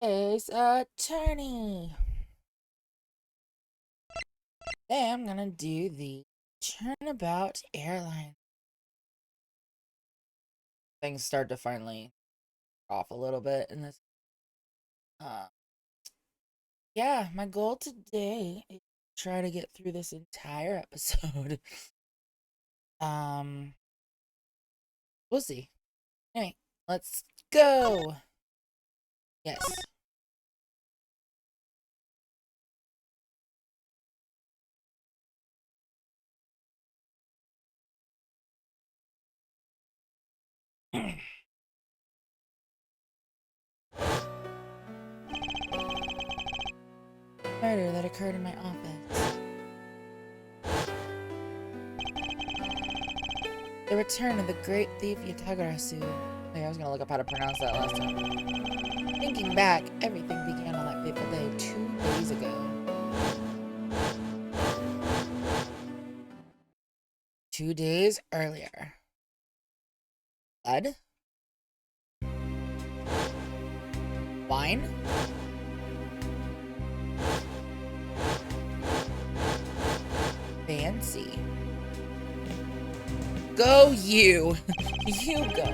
Ace Attorney. Today I'm gonna do the Turnabout Airlines. Things start to finally off a little bit in this. Uh, yeah, my goal today is to try to get through this entire episode. um, we'll see. Anyway, let's go. Yes. Murder that occurred in my office. The return of the great thief Yatagarasu. Hey, I was gonna look up how to pronounce that last time. Thinking back, everything began on that fateful day 2 days ago. 2 days earlier. Blood? Wine? Fancy. Go you! You go.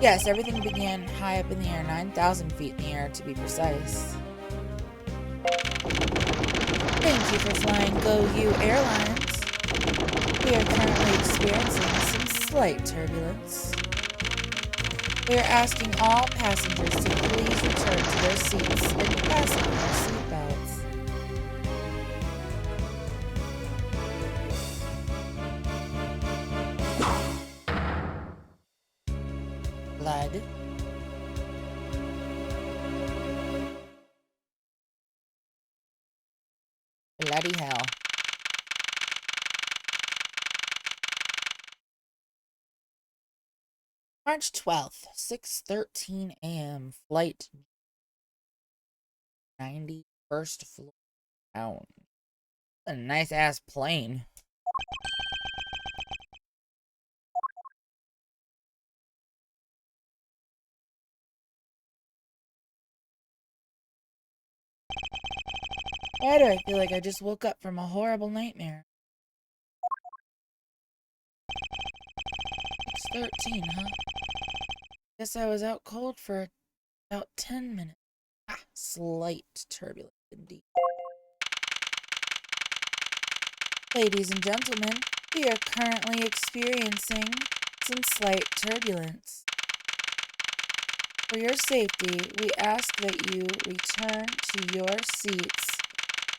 Yes, everything began high up in the air, 9,000 feet in the air to be precise. Thank you for flying Go You Airlines. We are currently experiencing some slight turbulence. We are asking all passengers to please return to their seats and fasten their seatbelts. Blood. Bloody hell. March 12th, 6:13 a.m. Flight 91st floor down. A nice ass plane. Why do I feel like I just woke up from a horrible nightmare? 6:13, huh? Guess I was out cold for about 10 minutes. Ah, slight turbulence indeed. Ladies and gentlemen, we are currently experiencing some slight turbulence. For your safety, we ask that you return to your seats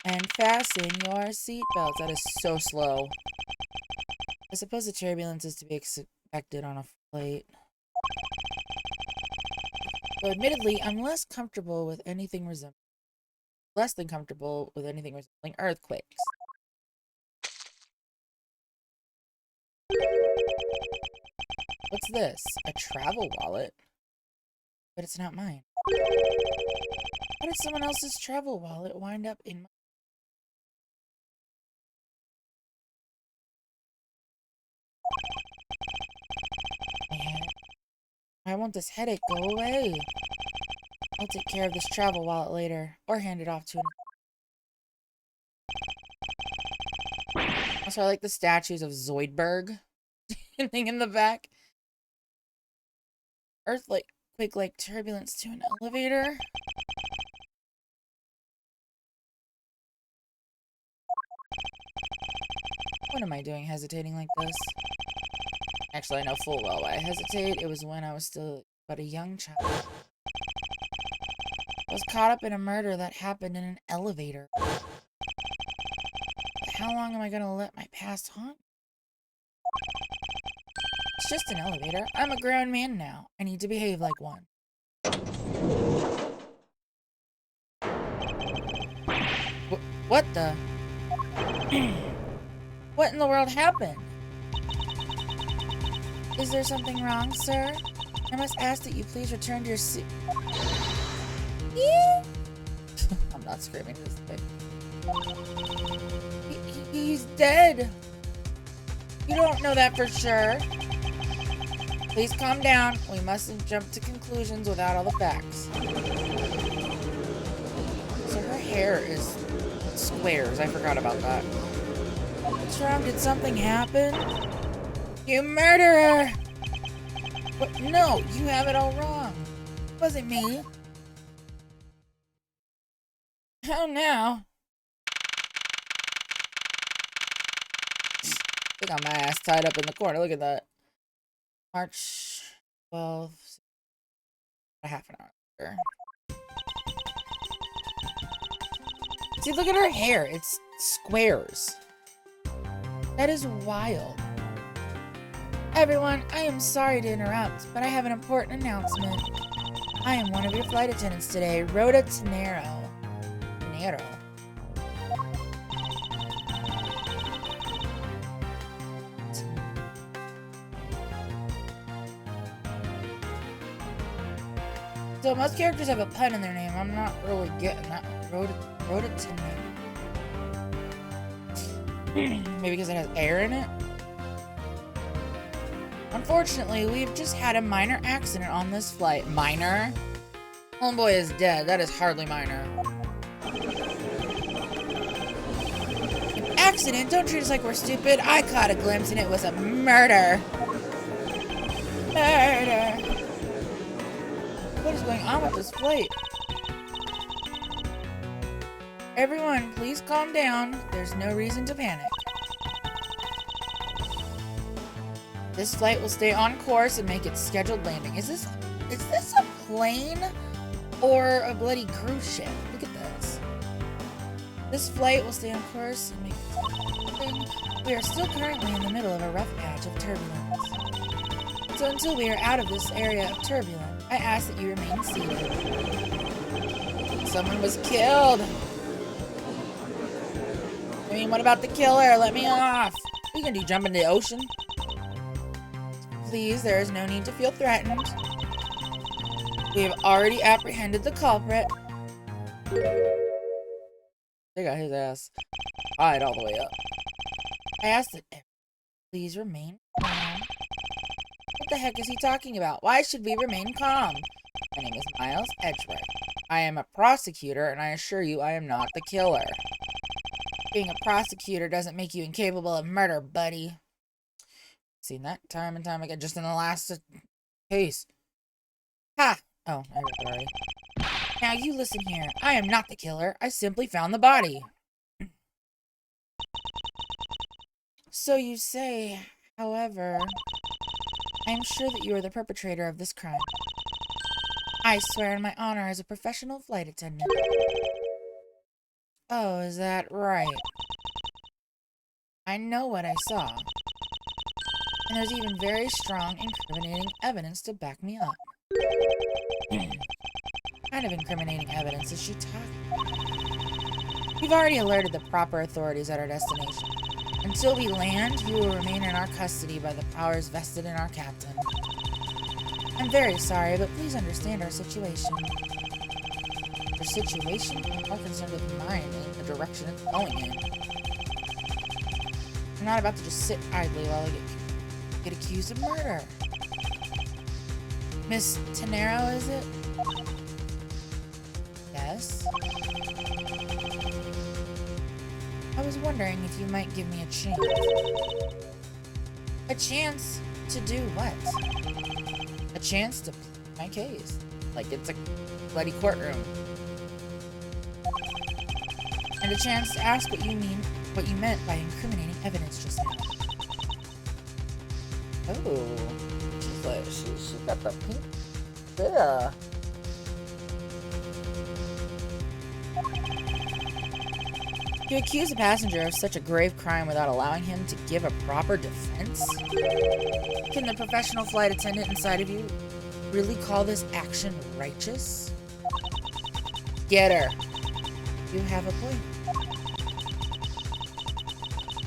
and fasten your seatbelts. That is so slow. I suppose the turbulence is to be expected on a flight. Though admittedly, I'm less than comfortable with anything resembling earthquakes. What's this? A travel wallet? But it's not mine. How did someone else's travel wallet wind up in my head? Why won't this headache go away? I'll take care of this travel wallet later, or hand it off to an... Also, I like the statues of Zoidberg thing in the back. Earthquake-like turbulence to an elevator. What am I doing hesitating like this? Actually, I know full well why I hesitate. It was when I was still but a young child. I was caught up in a murder that happened in an elevator. But how long am I gonna let my past haunt? It's just an elevator. I'm a grown man now. I need to behave like one. What the? What in the world happened? Is there something wrong, sir? I must ask that you please return to your seat. I'm not screaming this thing. He's dead. You don't know that for sure. Please calm down. We mustn't jump to conclusions without all the facts. hair is squares. I forgot about that. What's wrong? Did something happen? You murderer! What? No, you have it all wrong. It wasn't me. How now? I got my ass tied up in the corner. Look at that. March 12th. A half an hour. See, look at her hair. It's squares. That is wild. Everyone, I am sorry to interrupt, but I have an important announcement. I am one of your flight attendants today, Rhoda Tenero. So most characters have a pun in their name. I'm not really getting that. Rhoda Tenero. Maybe because it has air in it? Unfortunately, we've just had a minor accident on this flight. Minor? Homeboy is dead. That is hardly minor. Accident? Don't treat us like we're stupid. I caught a glimpse and it was a murder. Murder. What is going on with this flight? Everyone, please calm down. There's no reason to panic. This flight will stay on course and make its scheduled landing. Is this a plane or a bloody cruise ship? Look at this. This flight will stay on course and make its scheduled landing. We are still currently in the middle of a rough patch of turbulence. So until we are out of this area of turbulence, I ask that you remain seated. Someone was killed. I mean, what about the killer? Let me off. What are you gonna do, jump in the ocean? Please, there is no need to feel threatened. We have already apprehended the culprit. They got his ass tied all the way up. I ask that everyone please remain calm. What the heck is he talking about? Why should we remain calm? My name is Miles Edgeworth. I am a prosecutor, and I assure you I am not the killer. Being a prosecutor doesn't make you incapable of murder, buddy. Seen that time and time again, just in the last case. Ha! Oh, I read it already. Now you listen here. I am not the killer. I simply found the body. So you say, however, I am sure that you are the perpetrator of this crime. I swear in my honor as a professional flight attendant. Oh, is that right? I know what I saw. And there's even very strong incriminating evidence to back me up. What kind of incriminating evidence is she talking about? We've already alerted the proper authorities at our destination. Until we land, you will remain in our custody by the powers vested in our captain. I'm very sorry, but please understand our situation. Your situation? I'm more concerned with mine and the direction it's going in. I'm not about to just sit idly while I get accused of murder. Miss Tenero, is it? Yes? I was wondering if you might give me a chance. A chance to do what? A chance to plead my case. Like it's a bloody courtroom. And a chance to ask what you meant by incriminating evidence just now. Oh, she's like, she got the pink. Yeah. You accuse a passenger of such a grave crime without allowing him to give a proper defense? Can the professional flight attendant inside of you really call this action righteous? Get her. You have a point.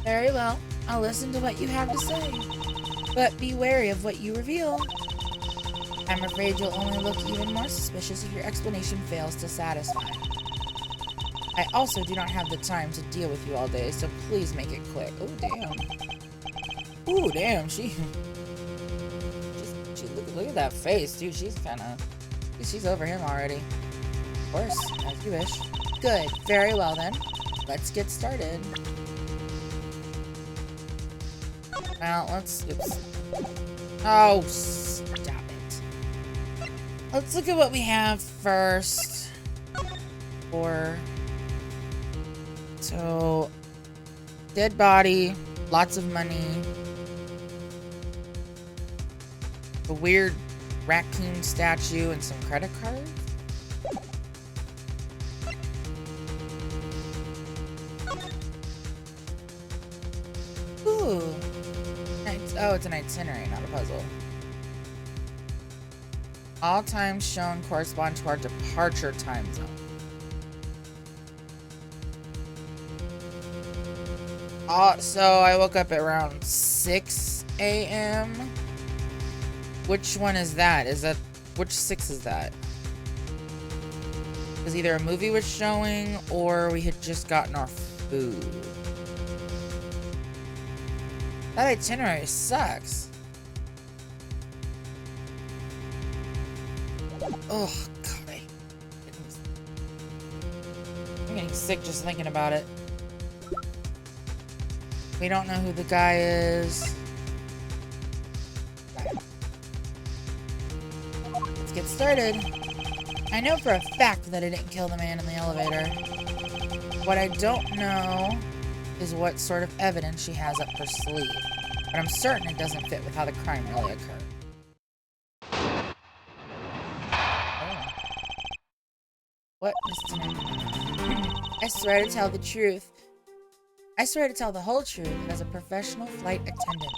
Very well. I'll listen to what you have to say. But be wary of what you reveal. I'm afraid you'll only look even more suspicious if your explanation fails to satisfy. I also do not have the time to deal with you all day, so please make it quick. Oh, damn. Ooh, damn. She look at that face, dude. She's over him already. Of course, as you wish. Good. Very well then. Let's get started. Well, let's... Oops. Oh, stop it. Let's look at what we have first. So, dead body, lots of money, a weird raccoon statue, and some credit cards. Ooh. Oh, it's an itinerary, not a puzzle. All times shown correspond to our departure time zone. So I woke up at around 6 a.m. Which one is that? Which 6 is that? Because either a movie was showing or we had just gotten our food. That itinerary sucks. Oh, God. I'm getting sick just thinking about it. We don't know who the guy is. Let's get started. I know for a fact that I didn't kill the man in the elevator. What I don't know is what sort of evidence she has up her sleeve. But I'm certain it doesn't fit with how the crime really occurred. Oh. What, Mr. I swear to tell the truth. I swear to tell the whole truth as a professional flight attendant.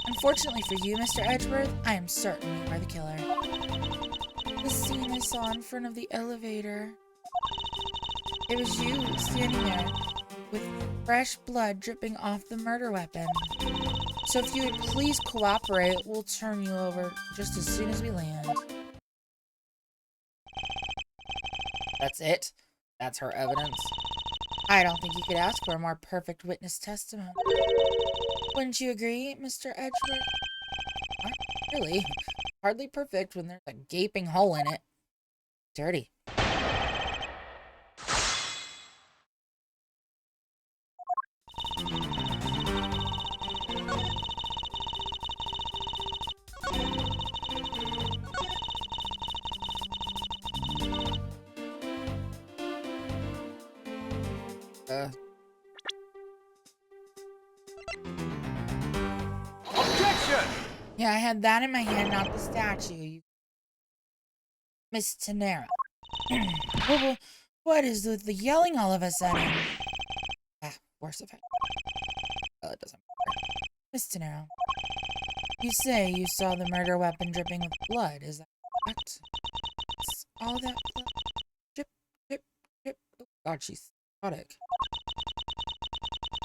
Unfortunately for you, Mr. Edgeworth, I am certain you are the killer. The scene I saw in front of the elevator. It was you standing there with fresh blood dripping off the murder weapon. So if you would please cooperate, we'll turn you over just as soon as we land. That's it? That's her evidence? I don't think you could ask for a more perfect witness testimony. Wouldn't you agree, Mr. Edgeworth? Not really. Hardly perfect when there's a gaping hole in it. Dirty. Objection! Yeah, I had that in my hand, not the statue. You... Miss Tenera. What is with the yelling all of a sudden? Ah, worse of it. Well, it doesn't matter. Miss Tenera, you say you saw the murder weapon dripping with blood, is that correct? It's all that blood. Drip, drip, drip. Oh, God, she's psychotic.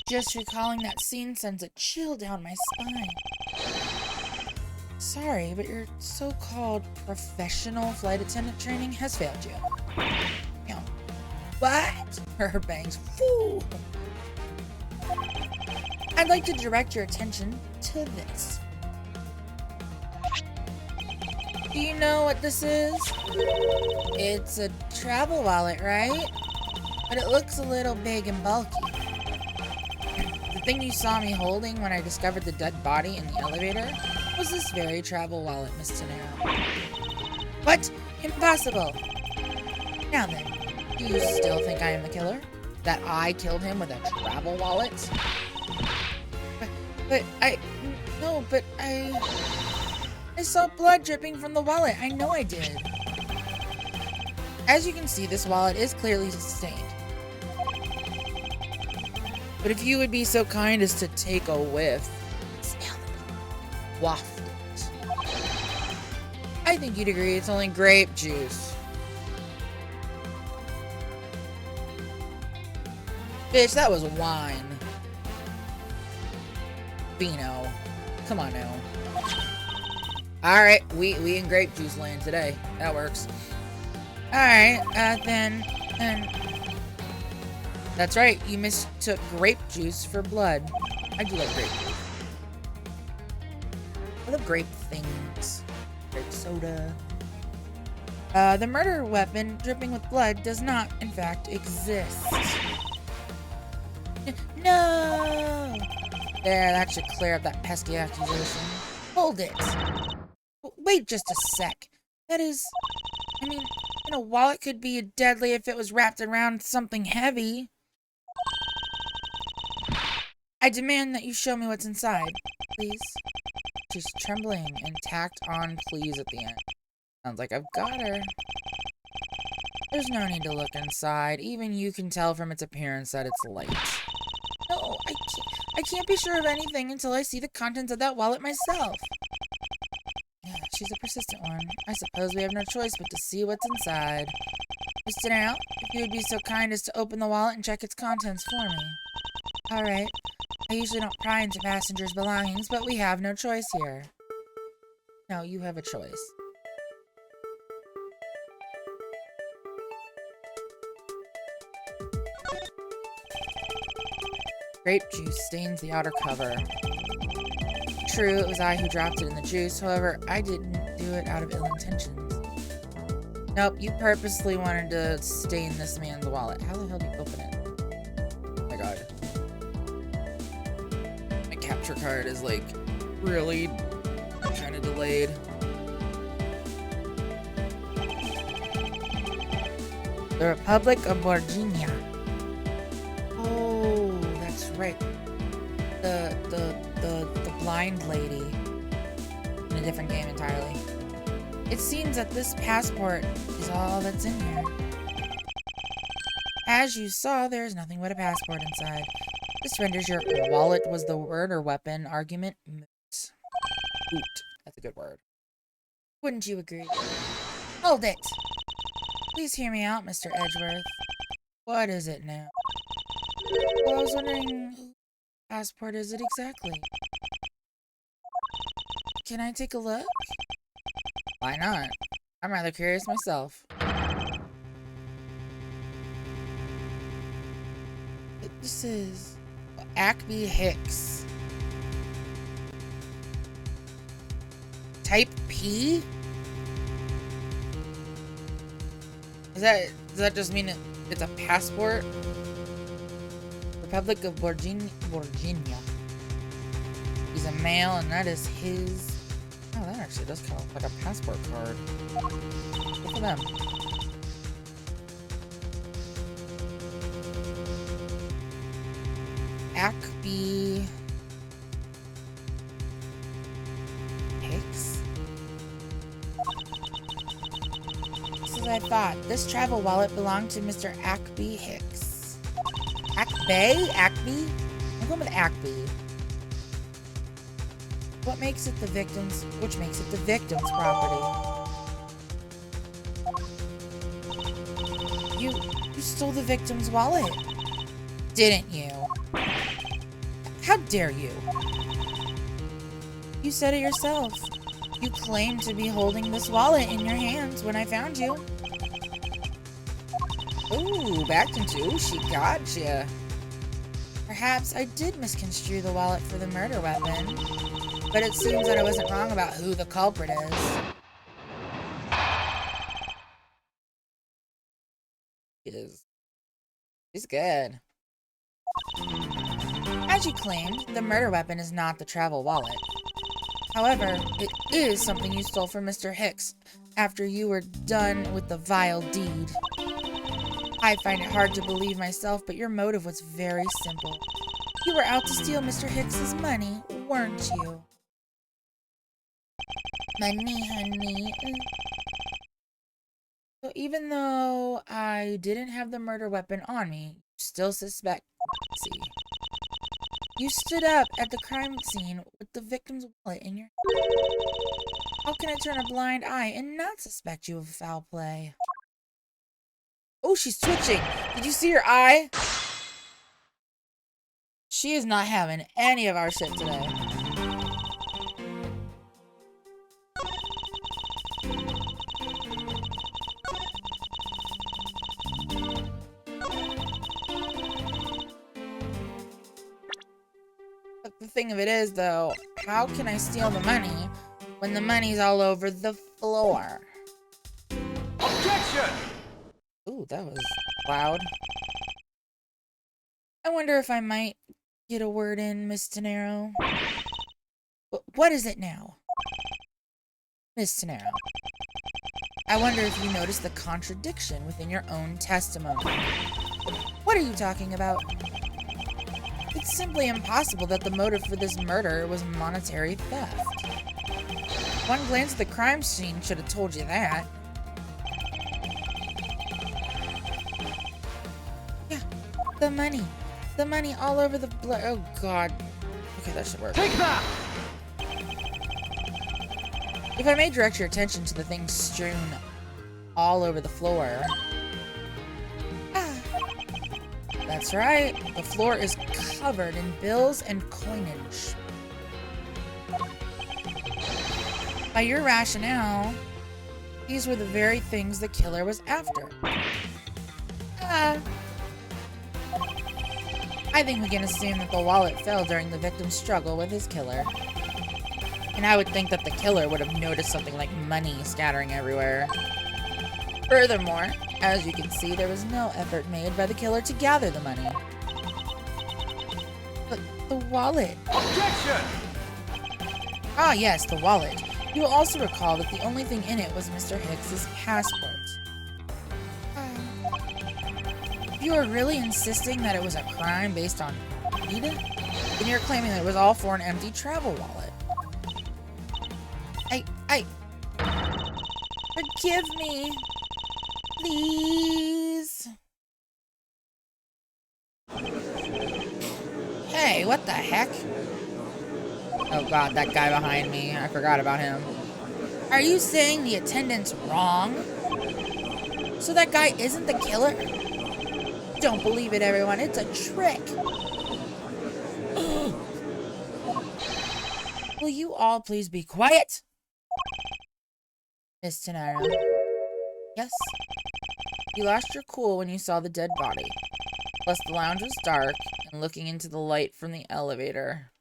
Just recalling that scene sends a chill down my spine. Sorry, but your so-called professional flight attendant training has failed you. You know, what? Her bangs. Fool! I'd like to direct your attention to this. Do you know what this is? It's a travel wallet, right? But it looks a little big and bulky. The thing you saw me holding when I discovered the dead body in the elevator was this very travel wallet, Miss Tenera. What? Impossible! Now then, do you still think I am the killer? That I killed him with a travel wallet? But I saw blood dripping from the wallet. I know I did. As you can see, this wallet is clearly stained. But if you would be so kind as to take a whiff, smell the blood, waft it. I think you'd agree it's only grape juice. Bitch, that was wine. Vino. Come on now. Alright, we in grape juice land today. That works. Alright, then... That's right, you mistook grape juice for blood. I do like grape juice. I love grape things. Grape soda. The murder weapon dripping with blood does not, in fact, exist. No! There, that should clear up that pesky accusation. Hold it! Wait just a sec. That is... I mean, a wallet could be deadly if it was wrapped around something heavy. I demand that you show me what's inside, please. She's trembling and tacked on please at the end. Sounds like I've got her. There's no need to look inside. Even you can tell from its appearance that it's light. No, I can't be sure of anything until I see the contents of that wallet myself. Yeah, she's a persistent one. I suppose we have no choice but to see what's inside. Mr. Turnabout, if you would be so kind as to open the wallet and check its contents for me. Alright. I usually don't pry into passengers' belongings, but we have no choice here. No, you have a choice. Grape juice stains the outer cover. True, it was I who dropped it in the juice. However, I didn't do it out of ill intentions. Nope, you purposely wanted to stain this man's wallet. How the hell do you open it? Oh my god. My capture card is like really kind of delayed. The Republic of Virginia. Oh, that's right. The blind lady. In a different game entirely. It seems that this passport is all that's in here. As you saw, there is nothing but a passport inside. This renders your wallet was the murder weapon argument moot. Moot. That's a good word. Wouldn't you agree? Hold it! Please hear me out, Mr. Edgeworth. What is it now? Well, I was wondering whose passport is it exactly? Can I take a look? Why not? I'm rather curious myself. This is Acme Hicks. Type P? Does that just mean it's a passport? Republic of Virginia. He's a male and that is his... Oh, that actually does kind of look like a passport card. Good for them. Acme Hicks? Just as I thought, this travel wallet belonged to Mr. Acme Hicks. Acme? Acme? I'm going with Acme. Which makes it the victim's property. You stole the victim's wallet, didn't you? How dare you? You said it yourself. You claimed to be holding this wallet in your hands when I found you. Ooh, backed into. She gotcha. Perhaps I did misconstrue the wallet for the murder weapon. But it seems that I wasn't wrong about who the culprit is. He's good. As you claimed, the murder weapon is not the travel wallet. However, it is something you stole from Mr. Hicks after you were done with the vile deed. I find it hard to believe myself, but your motive was very simple. You were out to steal Mr. Hicks's money, weren't you? Money, honey. So even though I didn't have the murder weapon on me, you still suspect me. You stood up at the crime scene with the victim's wallet in your hand. How can I turn a blind eye and not suspect you of foul play? Oh, she's twitching. Did you see her eye? She is not having any of our shit today. But the thing of it is, though, how can I steal the money when the money's all over the floor? Ooh, that was loud. I wonder if I might get a word in, Miss Tenero. What is it now? Miss Tenero, I wonder if you noticed the contradiction within your own testimony. What are you talking about? It's simply impossible that the motive for this murder was monetary theft. One glance at the crime scene should have told you that. Yeah, the money. The money all over the blood. Oh, God. Okay, that should work. Take that! If I may direct your attention to the things strewn all over the floor. Ah, that's right. The floor is covered in bills and coinage. By your rationale, these were the very things the killer was after. I think we can assume that the wallet fell during the victim's struggle with his killer. And I would think that the killer would have noticed something like money scattering everywhere. Furthermore, as you can see, there was no effort made by the killer to gather the money. But the wallet. Objection! Ah, yes, the wallet. You will also recall that the only thing in it was Mr. Hicks's passport. You are really insisting that it was a crime based on greed? Then you're claiming that it was all for an empty travel wallet. Forgive me. Please. Hey, what the heck? Oh God, that guy behind me. I forgot about him. Are you saying the attendant's wrong? So that guy isn't the killer? Don't believe it, everyone. It's a trick. Will you all please be quiet? Miss Tenero. Yes? You lost your cool when you saw the dead body. Plus, the lounge was dark, and looking into the light from the elevator,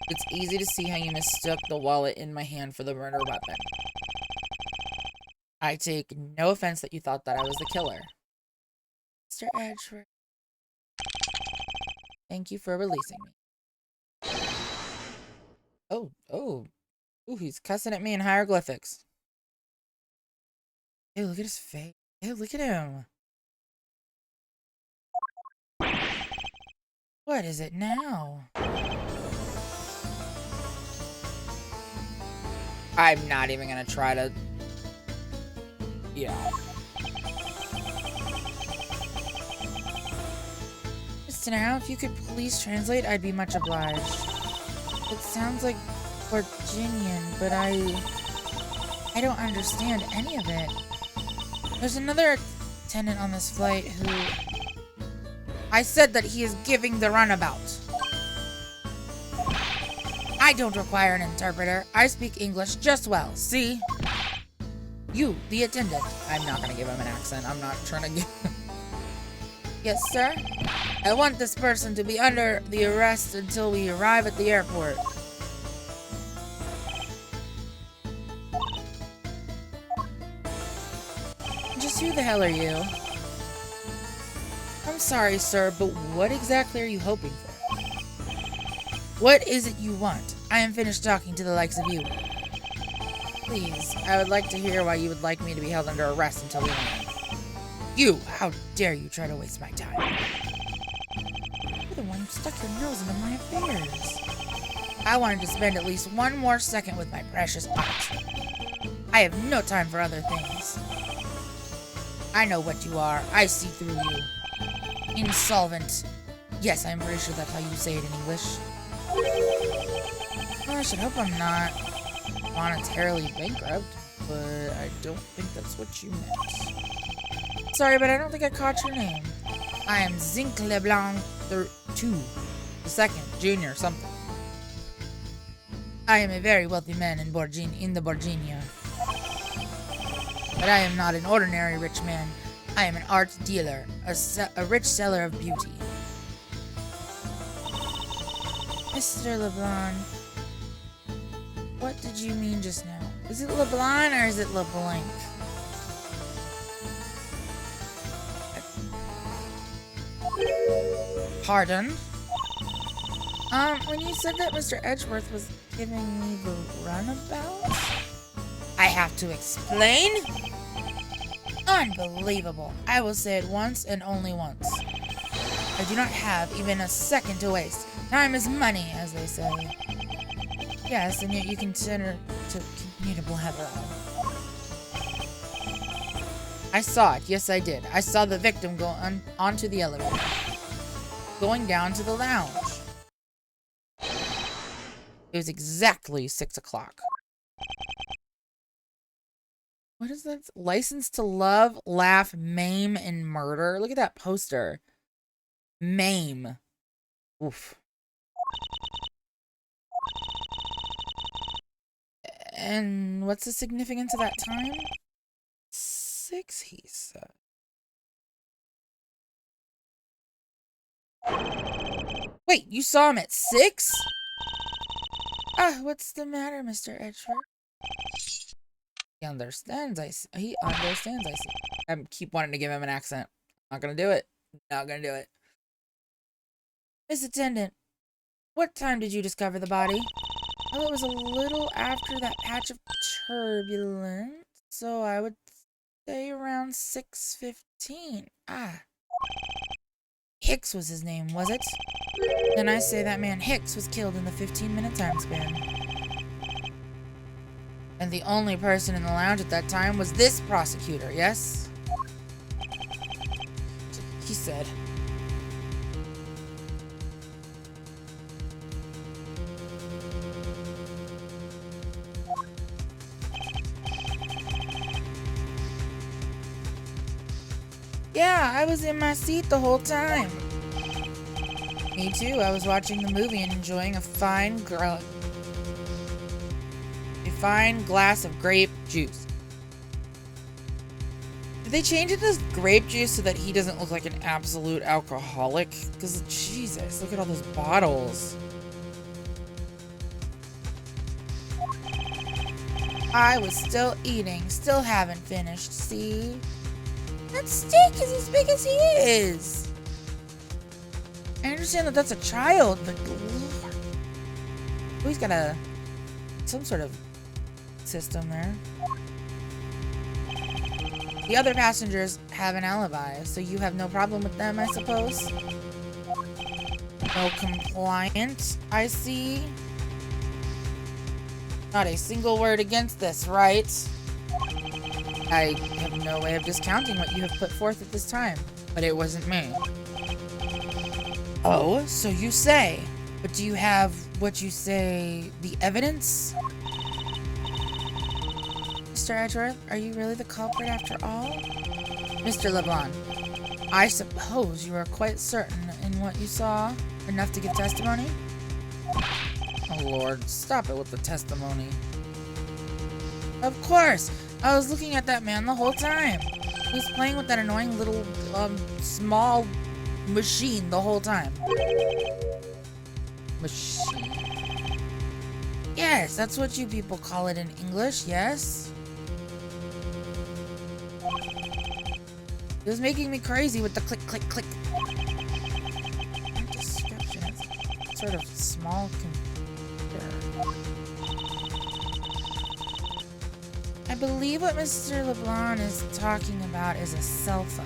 it's easy to see how you mistook the wallet in my hand for the murder weapon. I take no offense that you thought that I was the killer. Mr. Edgeworth, thank you for releasing me. Oh, he's cussing at me in hieroglyphics. Hey, look at his face. Hey, look at him. What is it now? I'm not even gonna try to... Yeah. Mr. Now, if you could please translate, I'd be much obliged. It sounds like Virginian, but I don't understand any of it. There's another attendant on this flight who... I said that he is giving the runabout. I don't require an interpreter. I speak English just well, see? You, the attendant. I'm not gonna give him an accent. I'm not trying to give... Yes, sir? I want this person to be under the arrest until we arrive at the airport. Just who the hell are you? I'm sorry, sir, but what exactly are you hoping for? What is it you want? I am finished talking to the likes of you. Please, I would like to hear why you would like me to be held under arrest until we land. You! How dare you try to waste my time? You're the one who stuck your nose into my affairs. I wanted to spend at least one more second with my precious aunt. I have no time for other things. I know what you are. I see through you. Insolvent. Yes, I'm pretty sure that's how you say it in English. Well, I should hope I'm not monetarily bankrupt, but I don't think that's what you meant. Sorry, but I don't think I caught your name. I am Zinc LeBlanc II, the second, junior, something. I am a very wealthy man in the Borginia. But I am not an ordinary rich man. I am an art dealer, a rich seller of beauty. Mr. LeBlanc, what did you mean just now? Is it LeBlanc or is it LeBlanc? Pardon? When you said that Mr. Edgeworth was giving me the runabout? I have to explain? Unbelievable. I will say it once and only once. I do not have even a second to waste. Time is money, as they say. Yes, and yet you consider to continue to blather on. I saw it. Yes, I did. I saw the victim go onto the elevator, going down to the lounge. It was exactly 6 o'clock. What is that? License to love, laugh, maim, and murder. Look at that poster. Maim. Oof. And what's the significance of that time? 6, he said. Wait, you saw him at 6? Ah, what's the matter, Mr. Edgeworth? He understands, I see. He understands, I see. I keep wanting to give him an accent. Not gonna do it. Not gonna do it. Miss Attendant, what time did you discover the body? Well, it was a little after that patch of turbulence, so I would say around 6:15. Ah. Hicks was his name, was it? Then I say that man Hicks was killed in the 15-minute time span. And the only person in the lounge at that time was this prosecutor, yes? He said. Yeah, I was in my seat the whole time. Me too. I was watching the movie and enjoying a fine glass of grape juice. Did they change it to grape juice so that he doesn't look like an absolute alcoholic? Because, Jesus, look at all those bottles. I was still eating, still haven't finished, see? That steak is as big as he is. I understand that that's a child, but Lord. Oh, he's got some sort of system there. The other passengers have an alibi, so you have no problem with them, I suppose? No compliance, I see. Not a single word against this, right? I have no way of discounting what you have put forth at this time, but it wasn't me. Oh, so you say. But do you have, what you say, the evidence? Mr. Edgeworth, are you really the culprit after all? Mr. LeBlanc, I suppose you are quite certain in what you saw, enough to give testimony? Oh Lord, stop it with the testimony. Of course! I was looking at that man the whole time. He was playing with that annoying little, small machine the whole time. Machine. Yes, that's what you people call it in English, yes? It was making me crazy with the click, click, click. Description. It's sort of small computer. I believe what Mr. LeBlanc is talking about is a cell phone.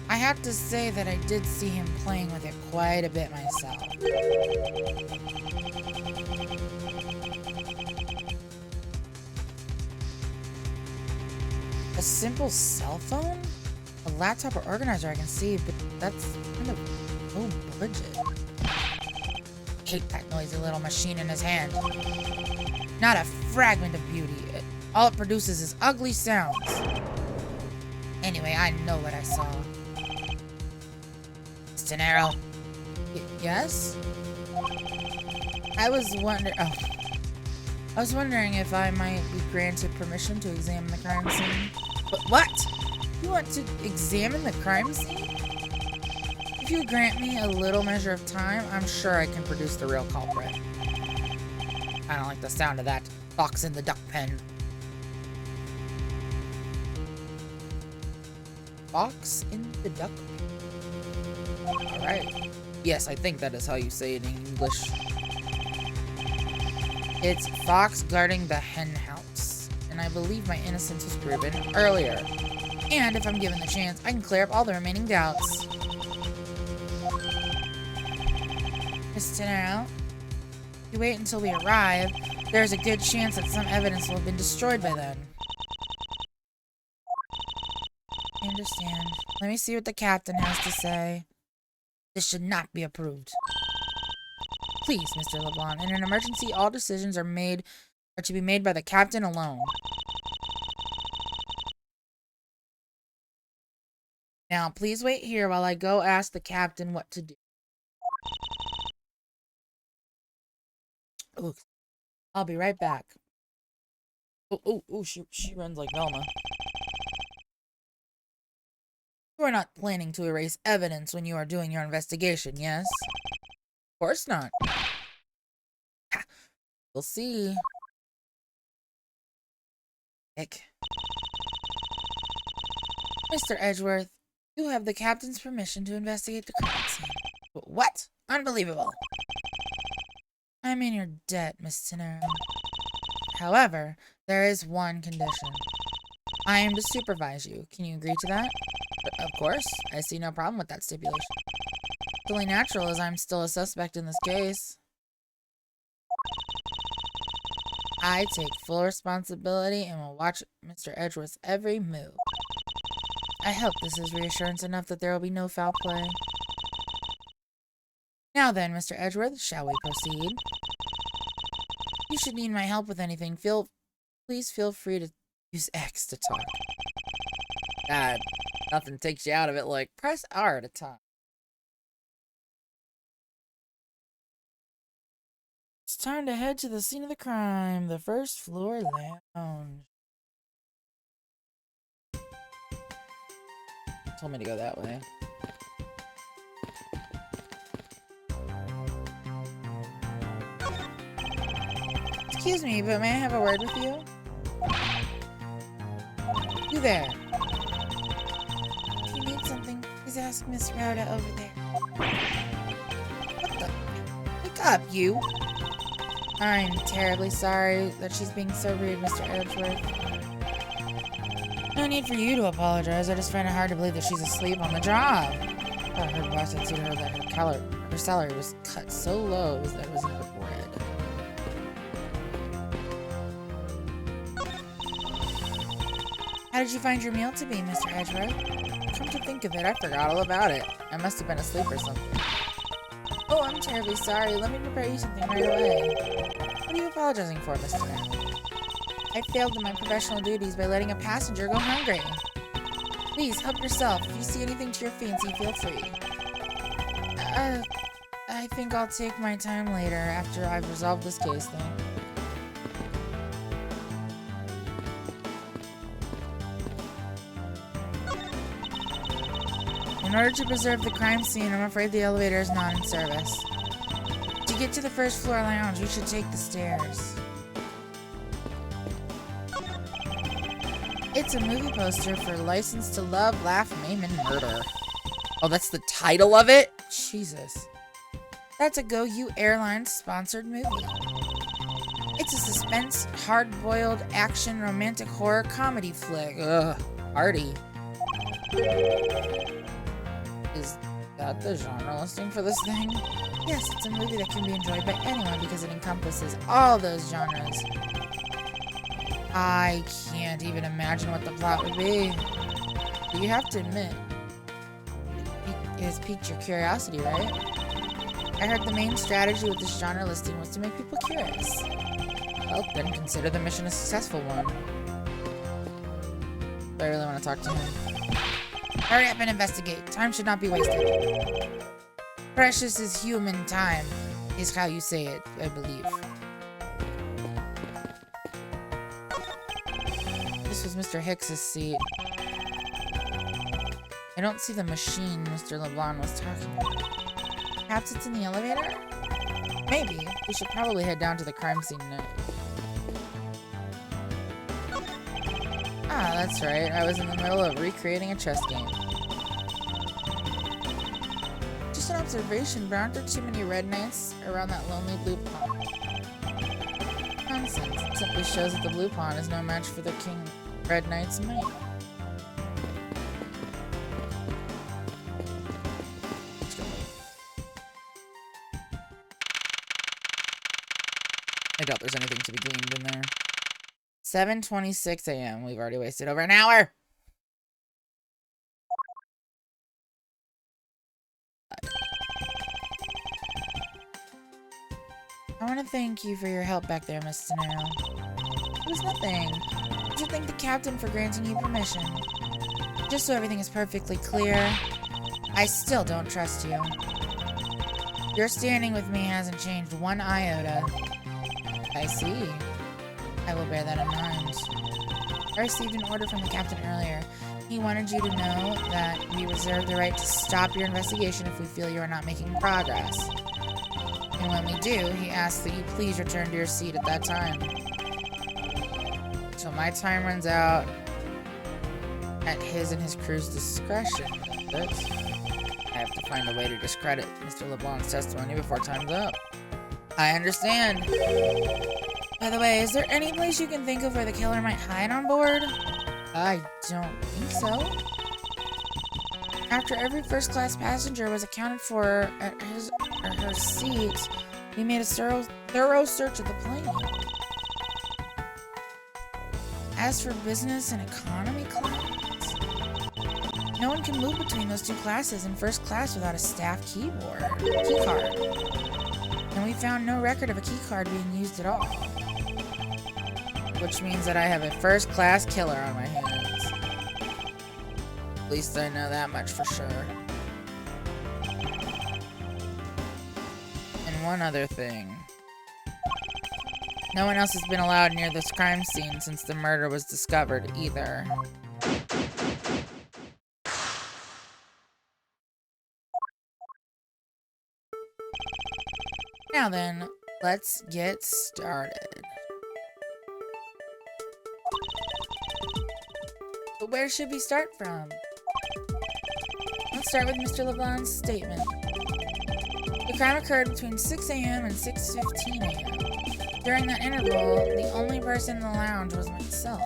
I have to say that I did see him playing with it quite a bit myself. A simple cell phone? A laptop or organizer I can see, but that's kind of low budget. Hate that noisy little machine in his hand. Not a fragment of beauty. All it produces is ugly sounds. Anyway, I know what I saw. Stenaro. Yes? I was wondering if I might be granted permission to examine the crime scene. But what? You want to examine the crime scene? If you grant me a little measure of time, I'm sure I can produce the real culprit. I don't like the sound of that fox in the duck pen. fox in the duck. Alright. Yes, I think that is how you say it in English. It's fox guarding the hen house. And I believe my innocence was proven earlier. And if I'm given the chance, I can clear up all the remaining doubts. Miss Turnabout, if you wait until we arrive, there's a good chance that some evidence will have been destroyed by then. I understand. Let me see what the captain has to say. This should not be approved. Please, Mr. LeBlanc, in an emergency, all decisions are to be made by the captain alone. Now, please wait here while I go ask the captain what to do. Ooh, I'll be right back. Oh, she runs like Velma. You are not planning to erase evidence when you are doing your investigation, yes? Of course not. Ha, we'll see. Heck. Mr. Edgeworth, you have the captain's permission to investigate the crime scene. What? Unbelievable. I'm in your debt, Miss Tenero. However, there is one condition. I am to supervise you. Can you agree to that? Of course. I see no problem with that stipulation. It's only natural as I'm still a suspect in this case. I take full responsibility and will watch Mr. Edgeworth's every move. I hope this is reassurance enough that there will be no foul play. Now then, Mr. Edgeworth, shall we proceed? If you should need my help with anything, please feel free to use X to talk. God, nothing takes you out of it like press R to talk. It's time to head to the scene of the crime, the first floor lounge. Told me to go that way. Excuse me, but may I have a word with you? You there. If you need something, please ask Miss Rhoda over there. What the? Wake up, you! I'm terribly sorry that she's being so rude, Mr. Edgeworth. No need for you to apologize. I just find it hard to believe that she's asleep on the job. I heard boss had told her that her salary was cut so low that it was in her bread. How did you find your meal to be, Mr. Edgeworth? Come to think of it, I forgot all about it. I must have been asleep or something. Oh, I'm terribly sorry. Let me prepare you something right away. What are you apologizing for, Mr. Man? I failed in my professional duties by letting a passenger go hungry. Please, help yourself. If you see anything to your fancy, feel free. I think I'll take my time later after I've resolved this case, then. In order to preserve the crime scene, I'm afraid the elevator is not in service. To get to the first floor lounge, you should take the stairs. It's a movie poster for License to Love, Laugh, Maim, and Murder. Oh, that's the title of it? Jesus. That's a Go You Airlines sponsored movie. It's a suspense, hard-boiled, action, romantic horror comedy flick. Ugh, party. Is that the genre listing for this thing? Yes, it's a movie that can be enjoyed by anyone because it encompasses all those genres. I can't even imagine what the plot would be. But you have to admit, it has piqued your curiosity, right? I heard the main strategy with this genre listing was to make people curious. Well, then consider the mission a successful one. I really want to talk to him. Hurry up and investigate. Time should not be wasted. Precious is human time, is how you say it, I believe. This was Mr. Hicks's seat. I don't see the machine Mr. LeBlanc was talking about. Perhaps it's in the elevator? Maybe. We should probably head down to the crime scene now. Ah, that's right. I was in the middle of recreating a chess game. Just an observation, but aren't there too many red knights around that lonely blue pond? Nonsense. It simply shows that the blue pawn is no match for the King Red Knight's might. I doubt there's anything to be gleaned in there. 7:26 a.m. We've already wasted over an hour. I want to thank you for your help back there, Miss Tenero. It was nothing. I should thank the captain for granting you permission. Just so everything is perfectly clear, I still don't trust you. Your standing with me hasn't changed one iota. I see. I will bear that in mind. I received an order from the captain earlier. He wanted you to know that we reserve the right to stop your investigation if we feel you are not making progress. And when we do, he asks that you please return to your seat at that time. Until my time runs out at his and his crew's discretion. But I have to find a way to discredit Mr. LeBlanc's testimony before time's up. I understand. By the way, is there any place you can think of where the killer might hide on board? I don't think so. After every first-class passenger was accounted for at his or her seat, we made a thorough search of the plane. As for business and economy class, no one can move between those two classes in first class without a staff key card. And we found no record of a key card being used at all. Which means that I have a first-class killer on my hands. At least I know that much for sure. And one other thing. No one else has been allowed near this crime scene since the murder was discovered, either. Now then, let's get started. But where should we start from? Let's start with Mr. LeBlanc's statement. The crime occurred between 6 a.m. and 6:15 a.m. During that interval, the only person in the lounge was myself,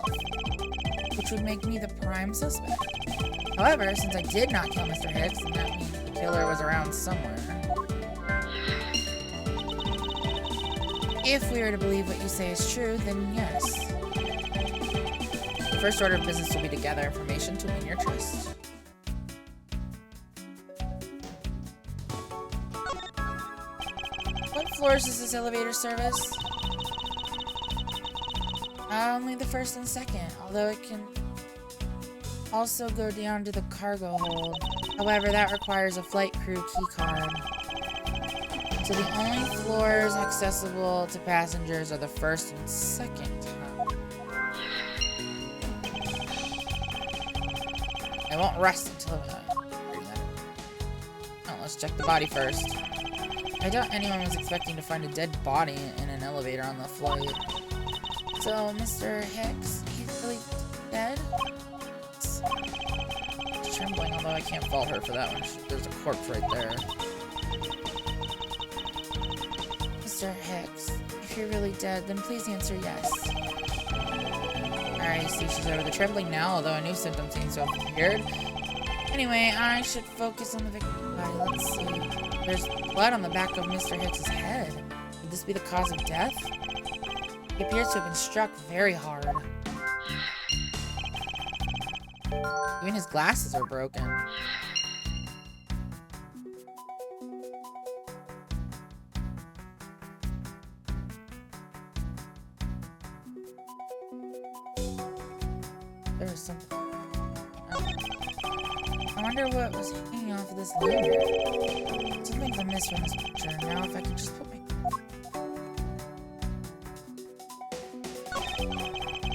which would make me the prime suspect. However, since I did not kill Mr. Hicks, then that means the killer was around somewhere. If we were to believe what you say is true, then yes. The first order of business will be to gather information to win your trust. What floors does this elevator service? Only the first and second, although it can also go down to the cargo hold. However, that requires a flight crew key card. So the only floors accessible to passengers are the first and second. I won't rest until oh, let's check the body first. I doubt anyone was expecting to find a dead body in an elevator on the flight. So, Mr. Hicks, he's really dead? She's trembling, although I can't fault her for that one. There's a corpse right there. Mr. Hicks, if you're really dead, then please answer yes. Alright, see, she's over the trembling now, although a new symptom seems to have appeared. Anyway, I should focus on the victim body. Let's see. There's blood on the back of Mr. Hicks's head. Would this be the cause of death? He appears to have been struck very hard. Even his glasses are broken. There was something. I wonder what was hanging off of this lanyard. Something's amiss from this picture. Now, if I could just put my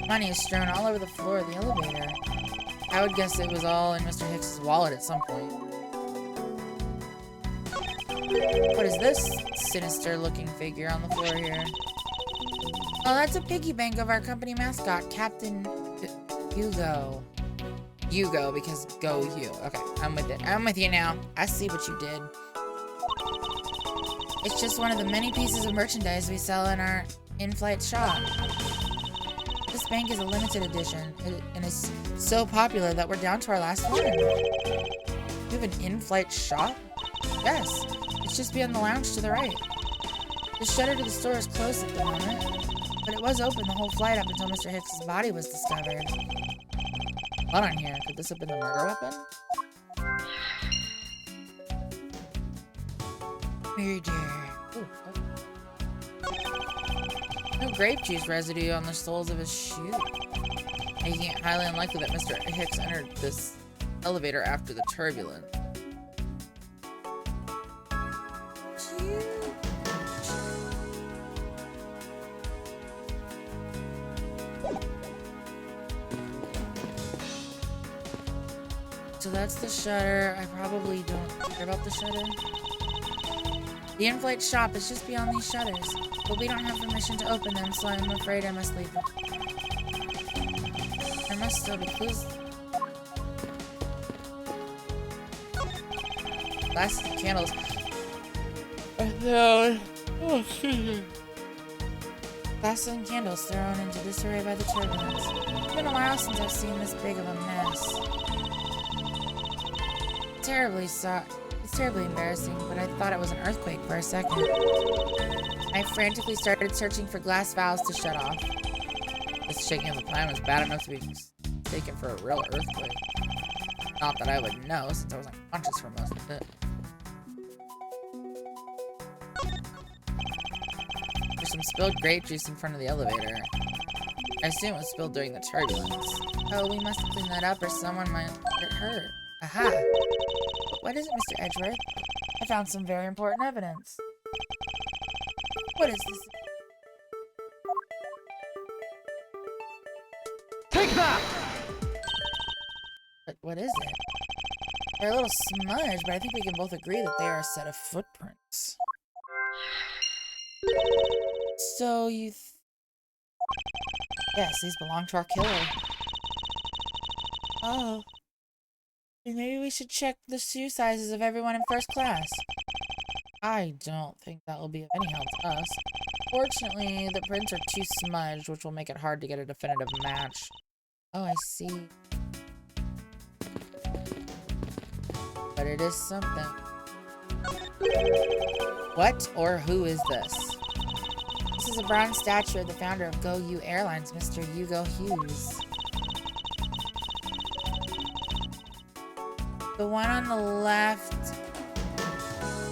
money is strewn all over the floor of the elevator. I would guess it was all in Mr. Hicks's wallet at some point. What is this sinister-looking figure on the floor here? Oh, that's a piggy bank of our company mascot, Captain You go. You go, because go you. Okay, I'm with it. I'm with you now. I see what you did. It's just one of the many pieces of merchandise we sell in our in-flight shop. This bank is a limited edition, and it's so popular that we're down to our last one. You have an in-flight shop? Yes, it's just beyond the lounge to the right. The shutter to the store is closed at the moment, but it was open the whole flight up until Mr. Hicks's body was discovered. Hold on here, could this have been the murder weapon? Murder. Ooh, okay. No grape juice residue on the soles of his shoes, making it highly unlikely that Mr. Hicks entered this elevator after the turbulence. So that's the shutter. I probably don't care about the shutter. The in-flight shop is just beyond these shutters, but we don't have permission to open them, so I'm afraid I must leave them. There must still be clues. Glasses and candles. Oh, excuse me. Glasses and candles thrown into disarray by the turbulence. It's been a while since I've seen this big of a mess. It's terribly embarrassing, but I thought it was an earthquake for a second. I frantically started searching for glass valves to shut off. This shaking of the plan was bad enough to be mistaken for a real earthquake. Not that I would know, since I was unconscious for most of it. There's some spilled grape juice in front of the elevator. I assume it was spilled during the turbulence. Oh, we must clean that up or someone might get hurt. Aha! What is it, Mr. Edgeworth? I found some very important evidence. What is this? Take that! But what is it? They're a little smudged, but I think we can both agree that they are a set of footprints. So you yes, these belong to our killer. Oh. Maybe we should check the shoe sizes of everyone in first class. I don't think that will be of any help to us. Fortunately, the prints are too smudged, which will make it hard to get a definitive match. Oh, I see. But it is something. What or who is this? This is a bronze statue of the founder of Go You Airlines, Mr. Hugo Hughes. The one on the left...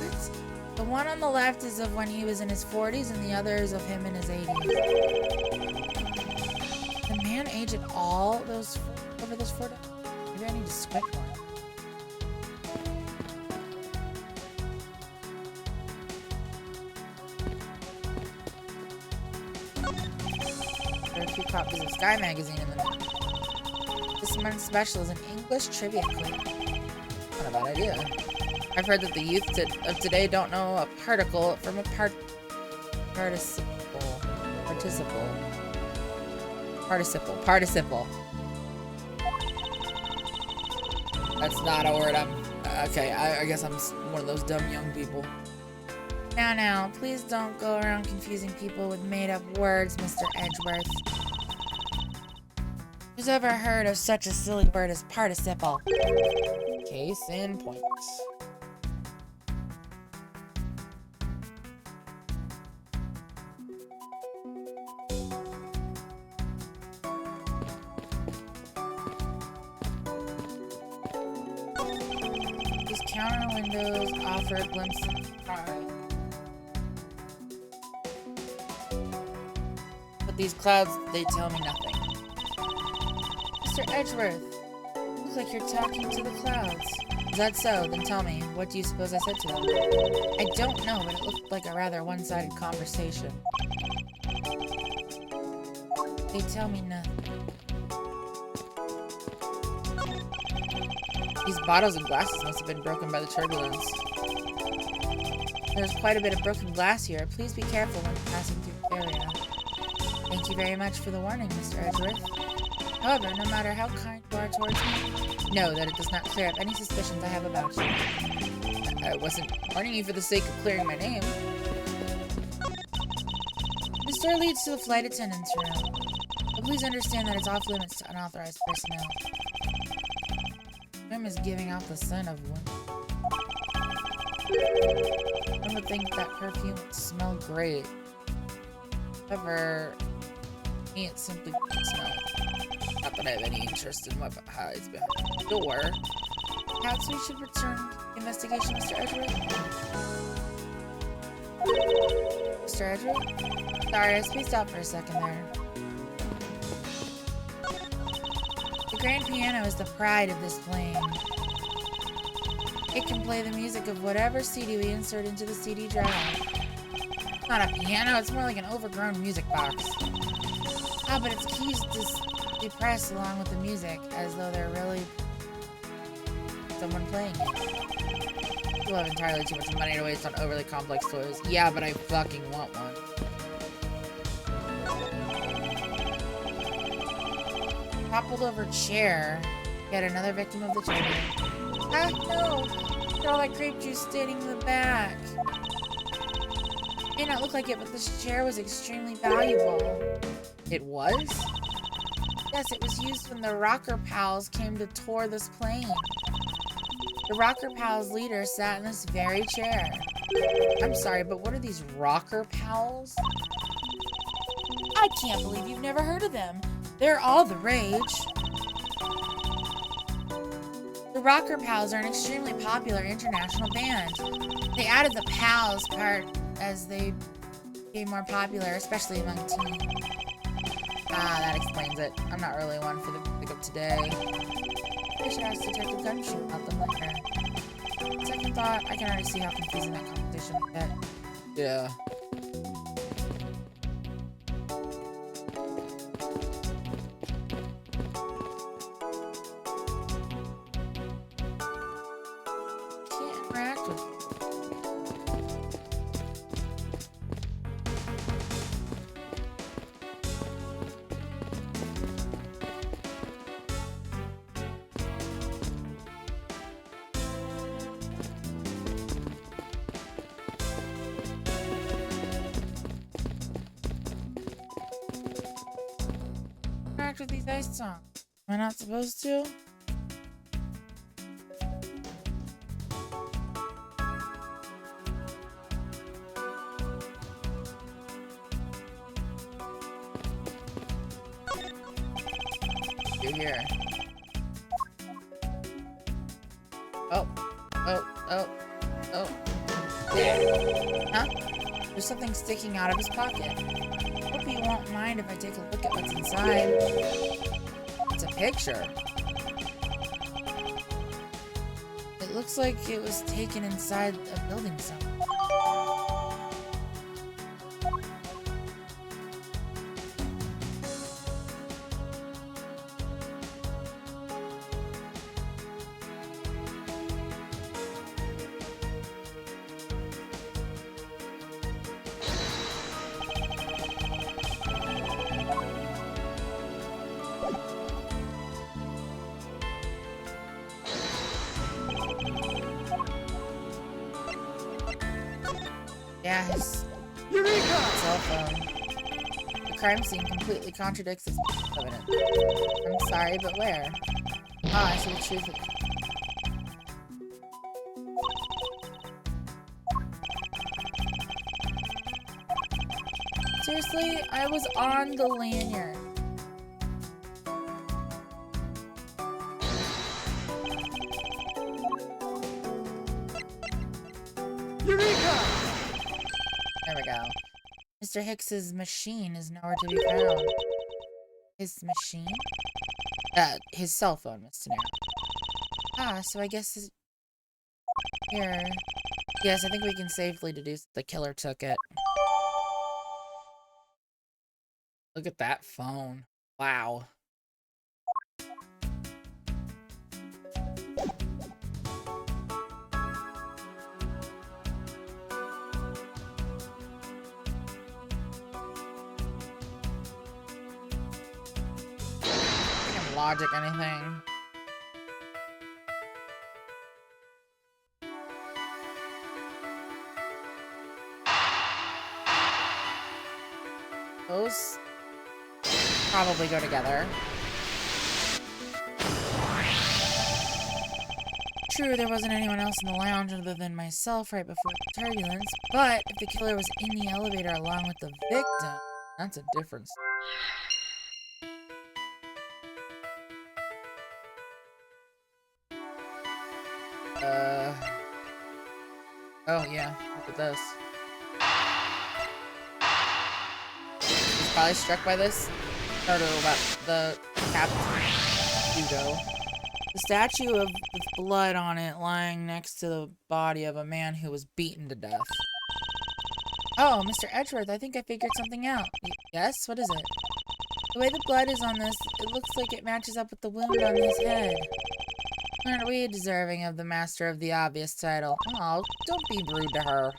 What? The one on the left is of when he was in his 40s, and the other is of him in his 80s. The man age at all over those 4 days? Maybe I need to squint more. There are a few copies of Sky magazine in the middle. This month's special is an English trivia quiz. Not a bad idea. I've heard that the youth of today don't know a particle from a participle. That's not a word. Okay, I guess I'm one of those dumb young people. Now, please don't go around confusing people with made-up words, Mr. Edgeworth. Who's ever heard of such a silly word as participle? Case in point. These counter windows offer a glimpse of the sky. But these clouds, they tell me nothing. Mr. Edgeworth, looks like you're talking to the clouds. Is that so? Then tell me, what do you suppose I said to them? I don't know, but it looked like a rather one-sided conversation. They tell me nothing. These bottles and glasses must have been broken by the turbulence. There's quite a bit of broken glass here. Please be careful when passing through the area. Thank you very much for the warning, Mr. Edgeworth. However, no matter how kind you are towards me, know that it does not clear up any suspicions I have about you. I wasn't warning you for the sake of clearing my name. This door leads to the flight attendant's room. But please understand that it's off limits to unauthorized personnel. The room is giving off the scent of one. One would think that perfume would smell great. However, to me it simply doesn't smell. Not that I have any interest in what hides behind the door. Perhaps we should return to the investigation, Mr. Edgeworth? Mr. Edgeworth? Sorry, I spaced out for a second there. The grand piano is the pride of this plane. It can play the music of whatever CD we insert into the CD drive. It's not a piano, it's more like an overgrown music box. Ah, but its keys depress along with the music, as though they're really someone playing it. People have entirely too much money to waste on overly complex toys. Yeah, but I fucking want one. Toppled over chair. Yet another victim of the tragedy. Ah, no! Look at all that grape juice staining the back. It may not look like it, but this chair was extremely valuable. It was? Yes, it was used when the Rocker Pals came to tour this plane. The Rocker Pals leader sat in this very chair. I'm sorry, but what are these Rocker Pals? I can't believe you've never heard of them. They're all the rage. The Rocker Pals are an extremely popular international band. They added the Pals part as they became more popular, especially among teens. Ah, that explains it. I'm not really one for the music of today. I should ask Detective Gumshoe about them later. Second thought, I can already see how confusing that competition would get. Yeah. Can't interact with with these ice songs. Am I not supposed to? You're here. Oh. Huh? There's something sticking out of his pocket. Hope you won't mind if I take a look at what's inside. It's a picture. It looks like it was taken inside a building somewhere. Yeah, his cell phone. The crime scene completely contradicts this piece of evidence. I'm sorry, but where? Ah, I see the truth of it. Seriously, I was on the lanyard. There we go. Mr. Hicks's machine is nowhere to be found. His machine? His cell phone, Mr. Nero. Ah, so I guess here. Yes, I think we can safely deduce the killer took it. Look at that phone. Wow. logic anything. Those probably go together. True, there wasn't anyone else in the lounge other than myself right before the turbulence, but if the killer was in the elevator along with the victim, that's a difference. Oh yeah, look at this. He's probably struck by this. Or about the captain. Hugo. The statue with blood on it lying next to the body of a man who was beaten to death. Oh, Mr. Edgeworth, I think I figured something out. Yes? What is it? The way the blood is on this, it looks like it matches up with the wound on his head. Aren't we deserving of the Master of the Obvious title? Oh, don't be rude to her.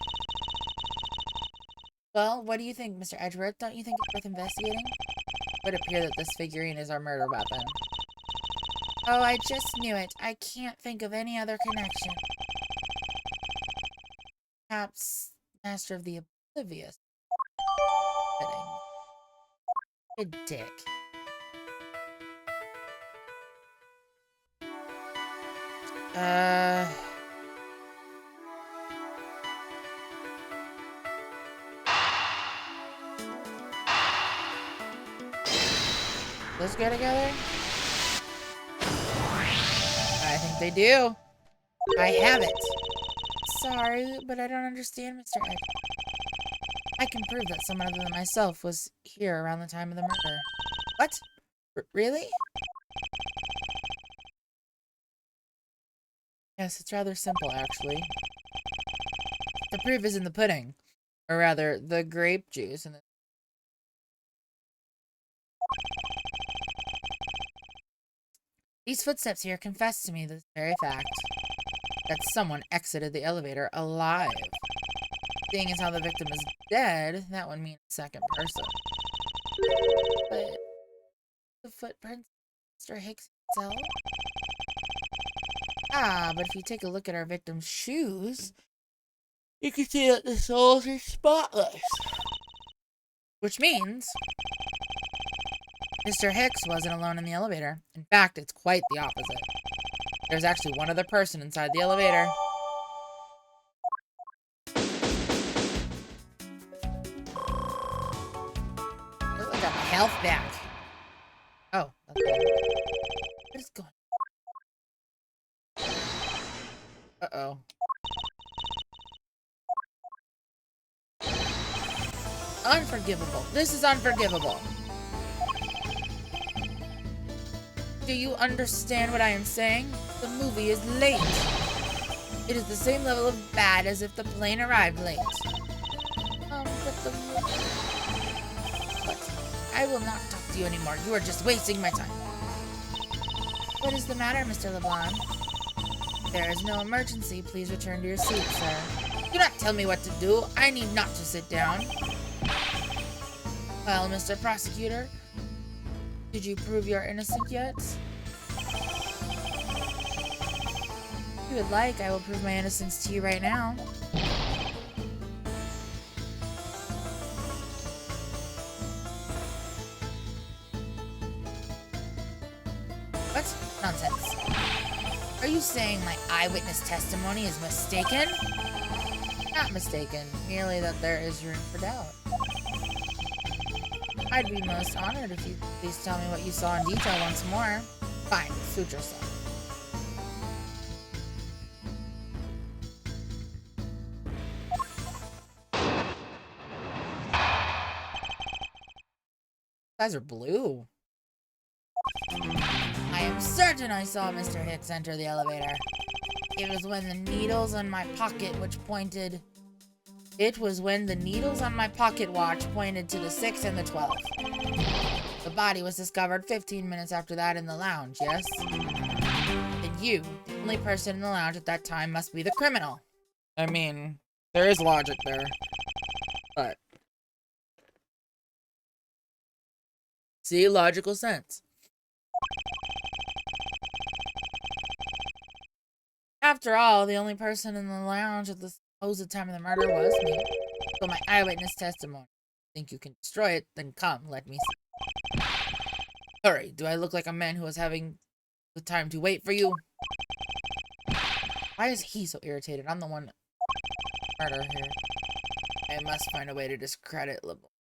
Well, what do you think, Mr. Edgeworth? Don't you think it's worth investigating? It would appear that this figurine is our murder weapon. Oh, I just knew it. I can't think of any other connection. Perhaps Master of the Oblivious. Good dick. Let's go together? I think they do. I have it. Sorry, but I don't understand, Mr. Ed. I can prove that someone other than myself was here around the time of the murder. What? Really? Yes, it's rather simple, actually. The proof is in the pudding. Or rather, the grape juice. These footsteps here confess to me this very fact. That someone exited the elevator alive. Seeing as how the victim is dead, that would mean a second person. But the footprints of Mr. Hicks himself? Ah, but if you take a look at our victim's shoes, you can see that the soles are spotless. Which means Mr. Hicks wasn't alone in the elevator. In fact, it's quite the opposite. There's actually one other person inside the elevator. I got my health back. Oh, that's good. What is going on? Uh-oh. Unforgivable. This is unforgivable. Do you understand what I am saying? The movie is late. It is the same level of bad as if the plane arrived late. But the movie... But I will not talk to you anymore. You are just wasting my time. What is the matter, Mr. LeBlanc? There is no emergency. Please return to your seat, sir. Do not tell me what to do. I need not to sit down. Well, Mr. Prosecutor, did you prove you're innocent yet? If you would like, I will prove my innocence to you right now. What? Nonsense. Are you saying my eyewitness testimony is mistaken? Not mistaken, merely that there is room for doubt. I'd be most honored if you'd please tell me what you saw in detail once more. Fine, suit yourself. Guys are blue. I am certain I saw Mr. Hicks enter the elevator. It was when the needles on my pocket watch pointed to the 6 and the 12. The body was discovered 15 minutes after that in the lounge, yes? And you, the only person in the lounge at that time, must be the criminal. I mean, there is logic there. But... see, logical sense. After all, the only person in the lounge at the supposed time of the murder was me. So my eyewitness testimony. Think you can destroy it? Then come, let me see. Hurry, do I look like a man who was having the time to wait for you? Why is he so irritated? I'm the one murder here. I must find a way to discredit LeBlanc.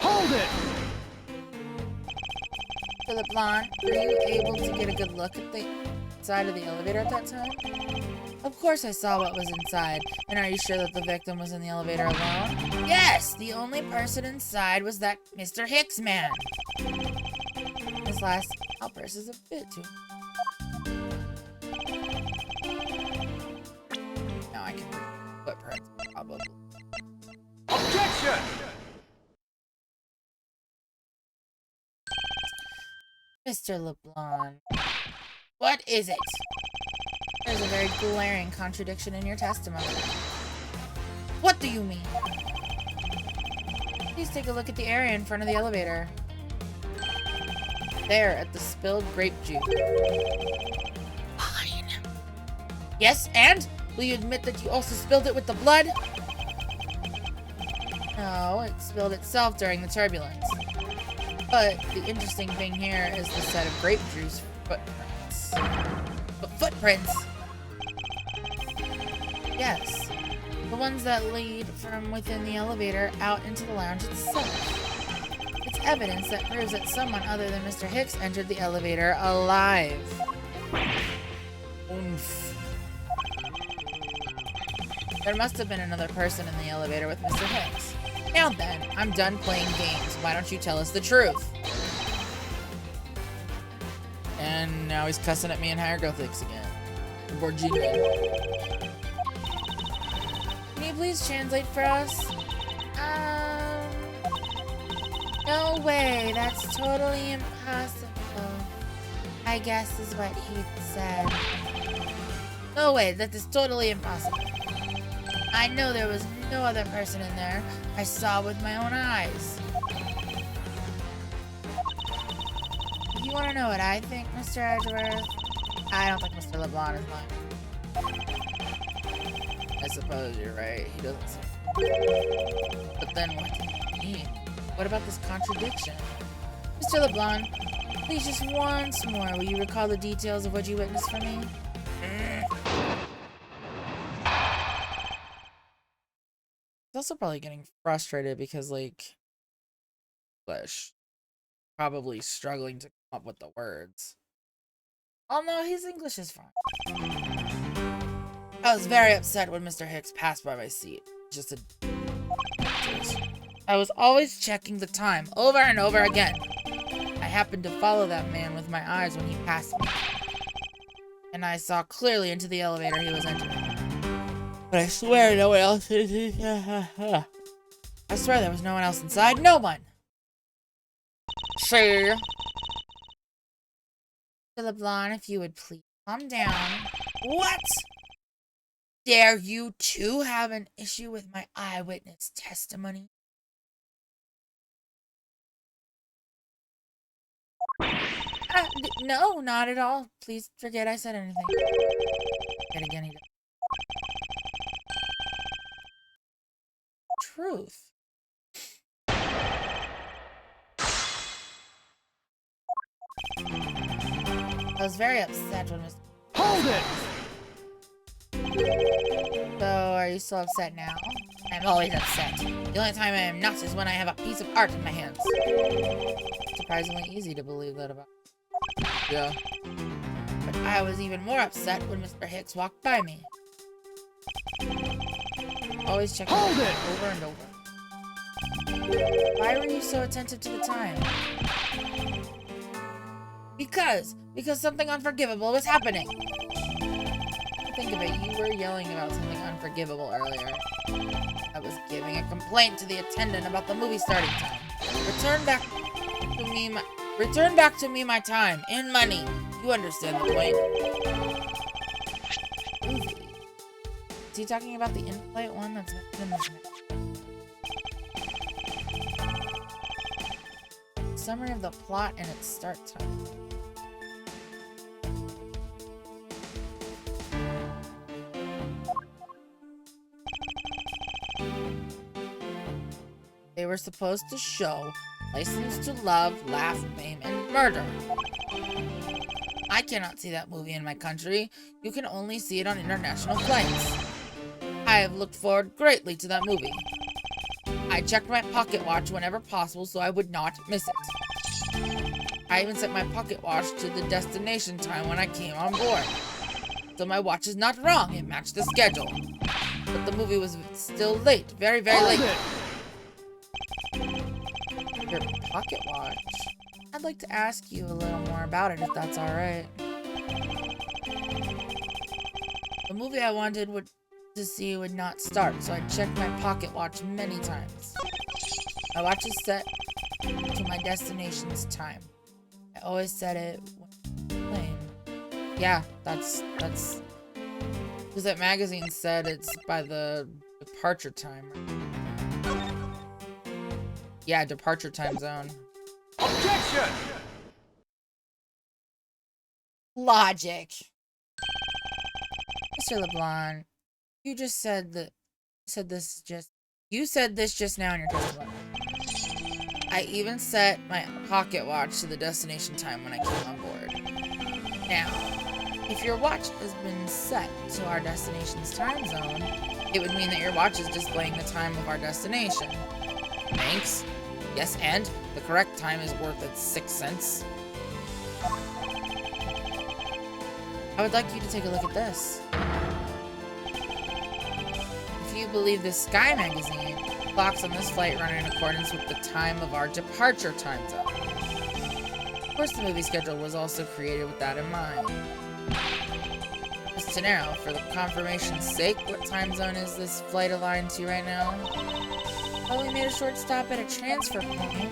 Hold it! So LeBlanc, were you able to get a good look at the side of the elevator at that time? Of course I saw what was inside. And are you sure that the victim was in the elevator alone? Yes! The only person inside was that Mr. Hicks man. This last outburst is a bit too... Now I can read footprints, probably. Objection! Mr. LeBlanc, what is it? There's a very glaring contradiction in your testimony. What do you mean? Please take a look at the area in front of the elevator. There, at the spilled grape juice. Fine. Yes, and? Will you admit that you also spilled it with the blood? No, it spilled itself during the turbulence. But the interesting thing here is the set of grape juice footprints. But footprints? Yes. The ones that lead from within the elevator out into the lounge itself. It's evidence that proves that someone other than Mr. Hicks entered the elevator alive. Oomph. There must have been another person in the elevator with Mr. Hicks. Now then, I'm done playing games. Why don't you tell us the truth? And now he's cussing at me in hieroglyphics again. Borginian. Can you please translate for us? No way. That's totally impossible. I guess is what he said. No way. That is totally impossible. I know there was no other person in there. I saw with my own eyes. If you want to know what I think, Mr. Edgeworth, I don't think Mr. LeBlanc is lying. I suppose you're right. He doesn't seem... But then what do you mean? What about this contradiction? Mr. LeBlanc, please just once more, will you recall the details of what you witnessed for me? He's also probably getting frustrated because, like, English. Probably struggling to come up with the words. Oh no, his English is fine. I was very upset when Mr. Hicks passed by my seat. I was always checking the time over and over again. I happened to follow that man with my eyes when he passed me. And I saw clearly into the elevator he was entering. But I swear no one else is. I swear there was no one else inside. No one! Sure. Mr. LeBlanc, if you would please calm down. What? Dare you too have an issue with my eyewitness testimony? No, not at all. Please forget I said anything. Yet again, he does. Truth. I was very upset when Mr. Hold it! So, are you still upset now? I'm always upset. The only time I am not is when I have a piece of art in my hands. Surprisingly easy to believe that about. Yeah. But I was even more upset when Mr. Hicks walked by me. Always checking over and over. Why were you so attentive to the time? Because something unforgivable was happening. Think of it, you were yelling about something unforgivable earlier. I was giving a complaint to the attendant about the movie starting time. Return back to me my time and money. You understand the point. Movie. Is he talking about the in-flight one that's in this map? Summary of the plot and its start time. They were supposed to show License to Love, Laugh, Maim, and Murder. I cannot see that movie in my country. You can only see it on international flights. I have looked forward greatly to that movie. I checked my pocket watch whenever possible so I would not miss it. I even set my pocket watch to the destination time when I came on board. So my watch is not wrong, it matched the schedule. But the movie was still late, very, very late. Your pocket watch? I'd like to ask you a little more about it, if that's alright. The movie I wanted to see would not start, so I checked my pocket watch many times. My watch is set to my destination's time. I always set it when playing. Yeah, that's because that magazine said it's by the departure time. Yeah, departure time zone. Objection! Logic. Mr. LeBlanc, you just said you said this just now in your testimony. I even set my pocket watch to the destination time when I came on board. Now, if your watch has been set to our destination's time zone, it would mean that your watch is displaying the time of our destination. Thanks. Yes, and the correct time is worth its 6 cents. I would like you to take a look at this. If you believe this Sky magazine, clocks on this flight run in accordance with the time of our departure time zone. Of course, the movie schedule was also created with that in mind. Just to narrow, for the confirmation's sake, what time zone is this flight aligned to right now? Oh, we made a short stop at a transfer point.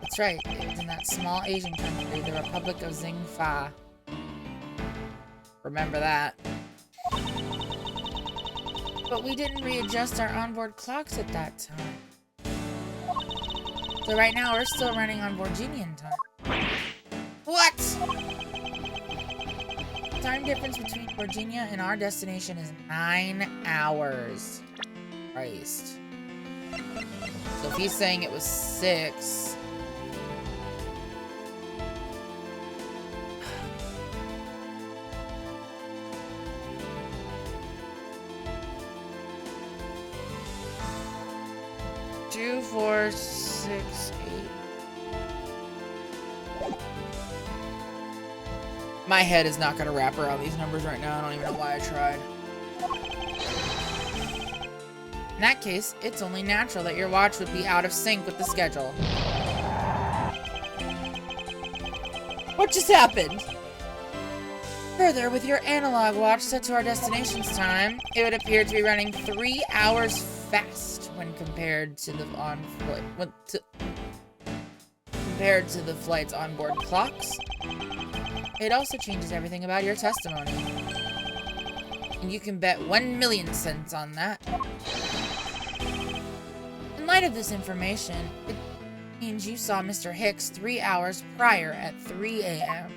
That's right, it was in that small Asian country, the Republic of Xingfa. Remember that. But we didn't readjust our onboard clocks at that time. So right now, we're still running on Borginian time. What? The time difference between Virginia and our destination is 9 hours. Christ. So if he's saying it was 6... Two, 4, 6, 8. My head is not gonna wrap around these numbers right now. I don't even know why I tried. In that case, it's only natural that your watch would be out of sync with the schedule. What just happened? Further, with your analog watch set to our destination's time, it would appear to be running 3 hours fast when compared to the flight's onboard clocks. It also changes everything about your testimony. And you can bet 1,000,000 cents on that. In light of this information, it means you saw Mr. Hicks 3 hours prior at 3 a.m.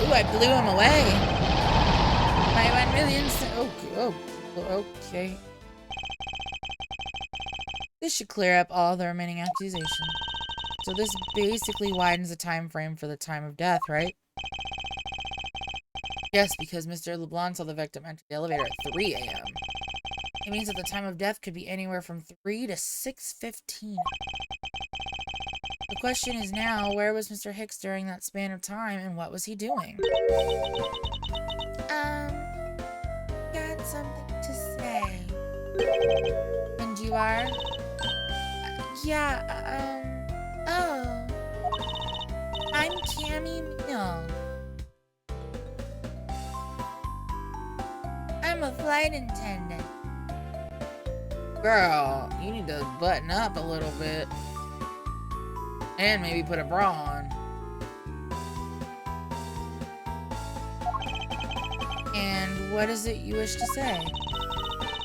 Ooh, I blew him away. My 1,000,000 cents. Oh, okay. This should clear up all the remaining accusations. So this basically widens the time frame for the time of death, right? Yes, because Mr. LeBlanc saw the victim enter the elevator at 3 a.m. It means that the time of death could be anywhere from 3 to 6:15. The question is now, where was Mr. Hicks during that span of time, and what was he doing? Got something to say. And you are? Oh. I'm Cammy Mill. I'm a flight attendant. Girl, you need to button up a little bit. And maybe put a bra on. What is it you wish to say?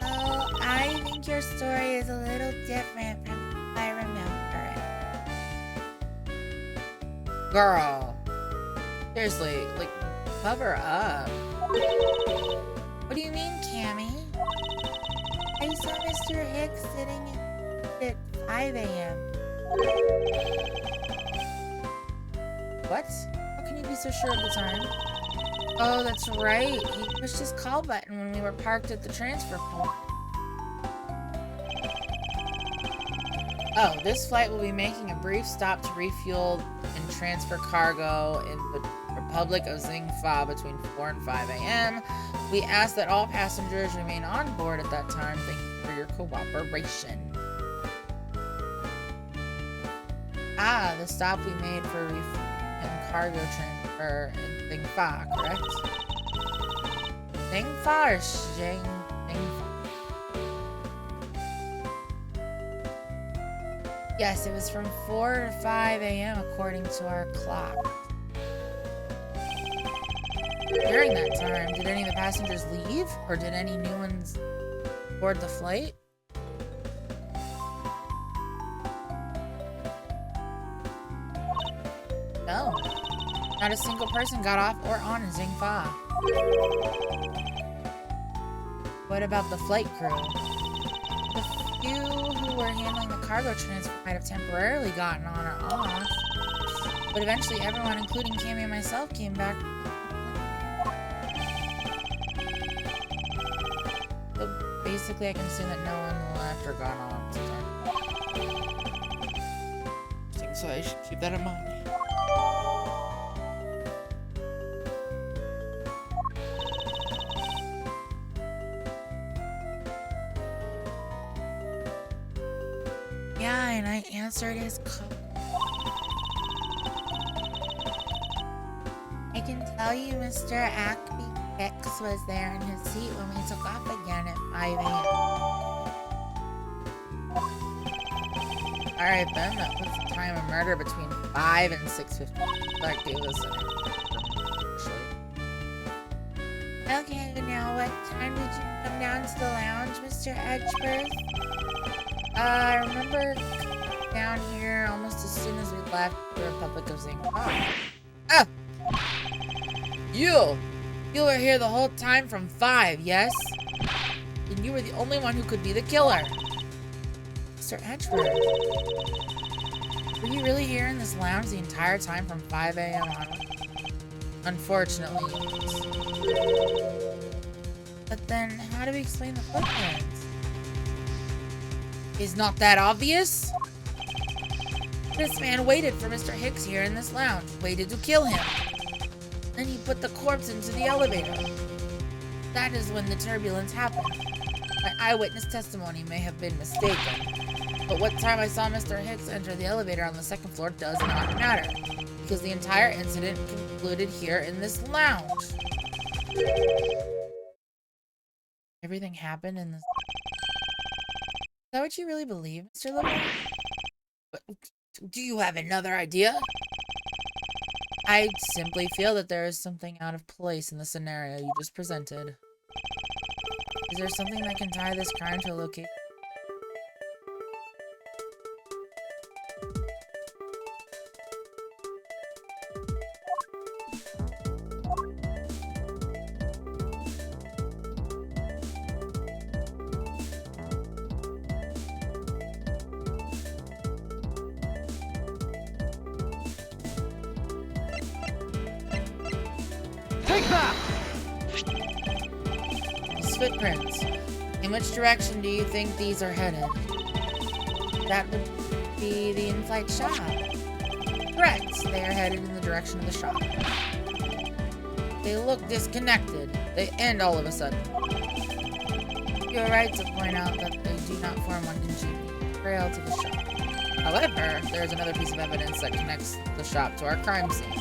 Oh, I think your story is a little different from how I remember it. Girl. Seriously, like, cover up. What do you mean, Cammy? I saw Mr. Hicks sitting at 5 a.m. What? How can you be so sure of the time? Oh, that's right. He pushed his call button when we were parked at the transfer point. Oh, this flight will be making a brief stop to refuel and transfer cargo in the Republic of Zingfa between 4 and 5 a.m. We ask that all passengers remain on board at that time. Thank you for your cooperation. Ah, the stop we made for refuel and cargo transfer in Zingfa, correct? Zingfa or Zingfa? Yes, it was from 4 to 5 a.m. according to our clock. During that time, did any of the passengers leave? Or did any new ones board the flight? No. Not a single person got off or on in Zingfa. What about the flight crew? The few who were handling the cargo transfer might have temporarily gotten on or off, but eventually everyone, including Cammy and myself, came back. So basically, I can assume that no one left or got off. So I should keep that in mind. Yeah, and I answered his call. I can tell you Mr. Acme Hicks was there in his seat when we took off again at 5 a.m. Alright then, that puts the time of murder between 5 and 6:50. That gave us an actually. Okay, now what time did you come down to the lounge, Mr. Edgeworth? I remember down here almost as soon as we left the Republic of Zingfa. Ah! You were here the whole time from 5, yes? And you were the only one who could be the killer. Mr. Edgeworth, Were you really here in this lounge the entire time from 5 a.m. on? Unfortunately, yes. but then how do we explain the footprints? Is not that obvious? This man waited for Mr. Hicks here in this lounge, waited to kill him. Then he put the corpse into the elevator. That is when the turbulence happened. My eyewitness testimony may have been mistaken, but what time I saw Mr. Hicks enter the elevator on the second floor does not matter, because the entire incident concluded here in this lounge. Everything happened in this... Is that what you really believe, Mr. Logan? Do you have another idea? I simply feel that there is something out of place in the scenario you just presented. Is there something that can tie this crime to a location? Take that! These footprints. In which direction do you think these are headed? That would be the in-flight shop. Correct. They are headed in the direction of the shop. They look disconnected. They end all of a sudden. You're right to point out that they do not form one continuous trail to the shop. However, there is another piece of evidence that connects the shop to our crime scene.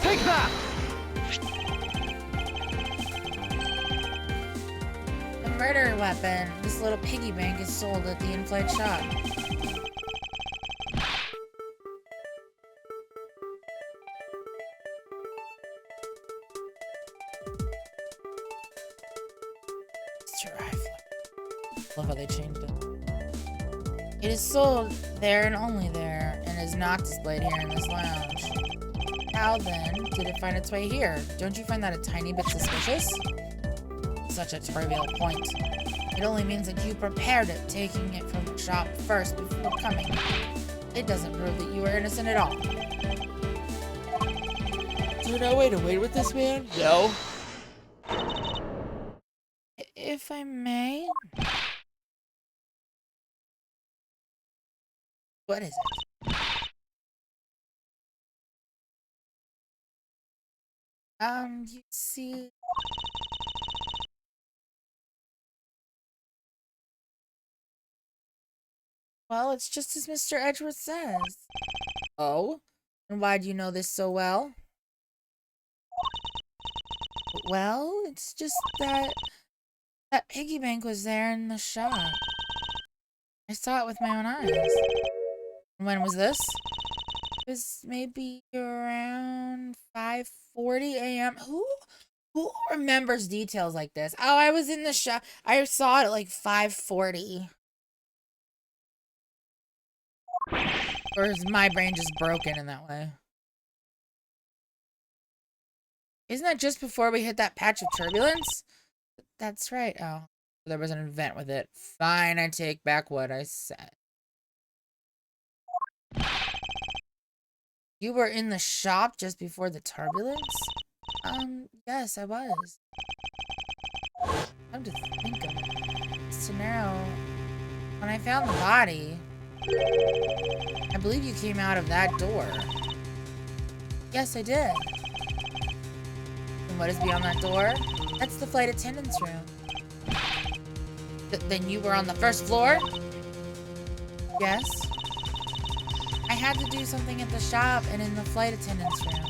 Take that! The murder weapon, this little piggy bank, is sold at the in-flight shop. love how they changed it. It is sold there and only there, and is not displayed here in this lounge. How then did it find its way here? Don't you find that a tiny bit suspicious? Such a trivial point. It only means that you prepared it, taking it from the shop first before coming. It doesn't prove that you were innocent at all. Is there no way to wait with this man? No. If I may? What is it? You see... Well, it's just as Mr. Edgeworth says. Oh? And why do you know this so well? Well, it's just that piggy bank was there in the shop. I saw it with my own eyes. When was this? It was maybe around 5:40 a.m. Who remembers details like this? Oh, I was in the shop. I saw it at like 5:40. Or is my brain just broken in that way? Isn't that just before we hit that patch of turbulence? That's right. Oh, there was an event with it. Fine, I take back what I said. You were in the shop just before the turbulence? Yes, I was. Come to think of it, Sonero, when I found the body, I believe you came out of that door. Yes, I did. And what is beyond that door? That's the flight attendant's room. Then you were on the first floor? Yes. I had to do something at the shop and in the flight attendant's room.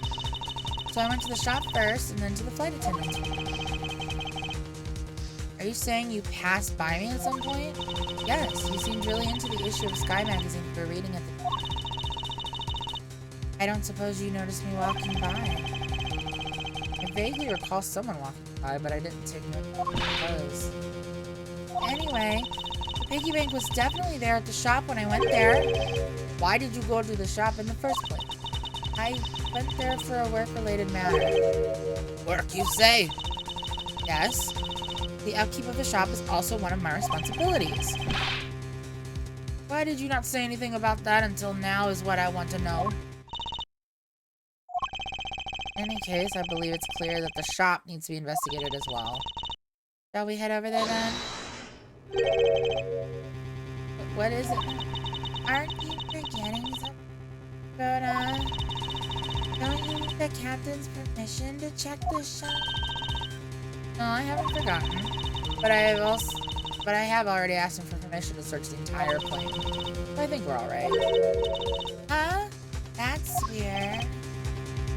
So I went to the shop first and then to the flight attendant's room. Are you saying you passed by me at some point? Yes, you seemed really into the issue of Sky Magazine you were reading at the time. I don't suppose you noticed me walking by. I vaguely recall someone walking by, but I didn't take note of who it was. Anyway, the piggy bank was definitely there at the shop when I went there. Why did you go to the shop in the first place? I went there for a work-related matter. Work, you say? Yes. The upkeep of the shop is also one of my responsibilities. Why did you not say anything about that until now is what I want to know. In any case, I believe it's clear that the shop needs to be investigated as well. Shall we head over there then? What is it? Aren't you forgetting something, Rhoda? Don't you need the captain's permission to check the shop? No, I haven't forgotten. But I have already asked him for permission to search the entire plane. So I think we're alright. Huh? That's weird.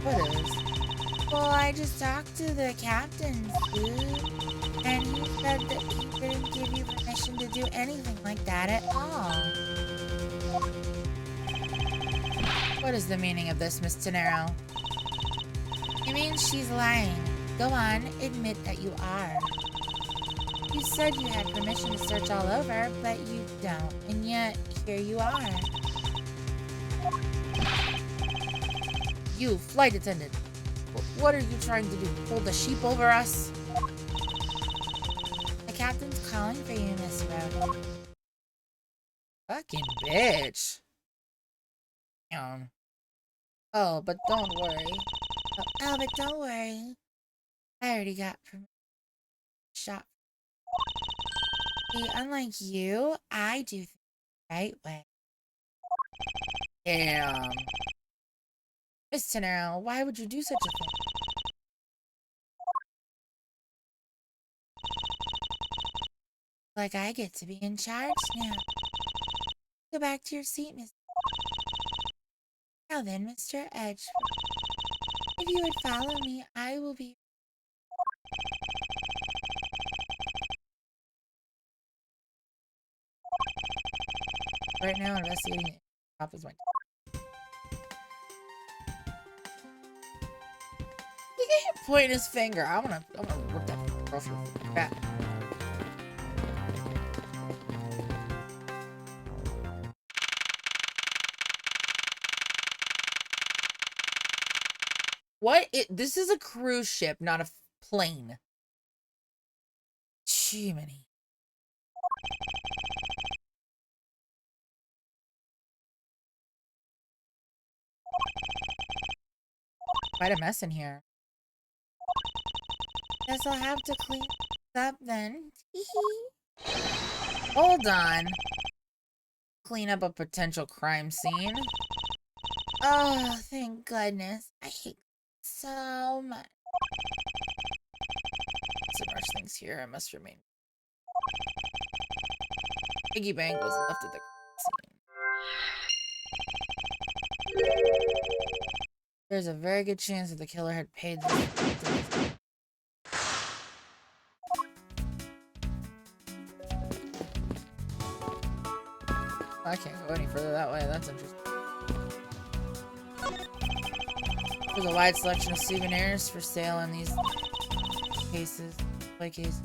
What is? Well, I just talked to the captain, dude. And he said that he couldn't give you permission to do anything like that at all. What is the meaning of this, Miss Tenero? It means she's lying. Go on, admit that you are. You said you had permission to search all over, but you don't, and yet here you are. You, flight attendant. What are you trying to do? Pull the sheep over us? The captain's calling for you, Miss Rhoda. Fucking bitch. Damn. Oh, but don't worry. Oh, but don't worry. I already got permission. Shot. See, unlike you, I do things the right way. Damn. Miss Tenero, why would you do such a thing? Like I get to be in charge now. Go back to your seat, Miss. Now then, Mr. Edge. If you would follow me, I will be... Right now, investigating it. Top is my... He can't point his finger. I'm gonna rip that girl for that. What? This is a cruise ship, not a plane. Jiminy. Quite a mess in here. Guess I'll have to clean up then. Hold on. Clean up a potential crime scene. Oh, thank goodness. I hate so much. So much things here. I must remain. Piggy bank was left at the scene. There's a very good chance that the killer had paid this. I can't go any further that way. That's interesting. There's a wide selection of souvenirs for sale in these cases. Play cases.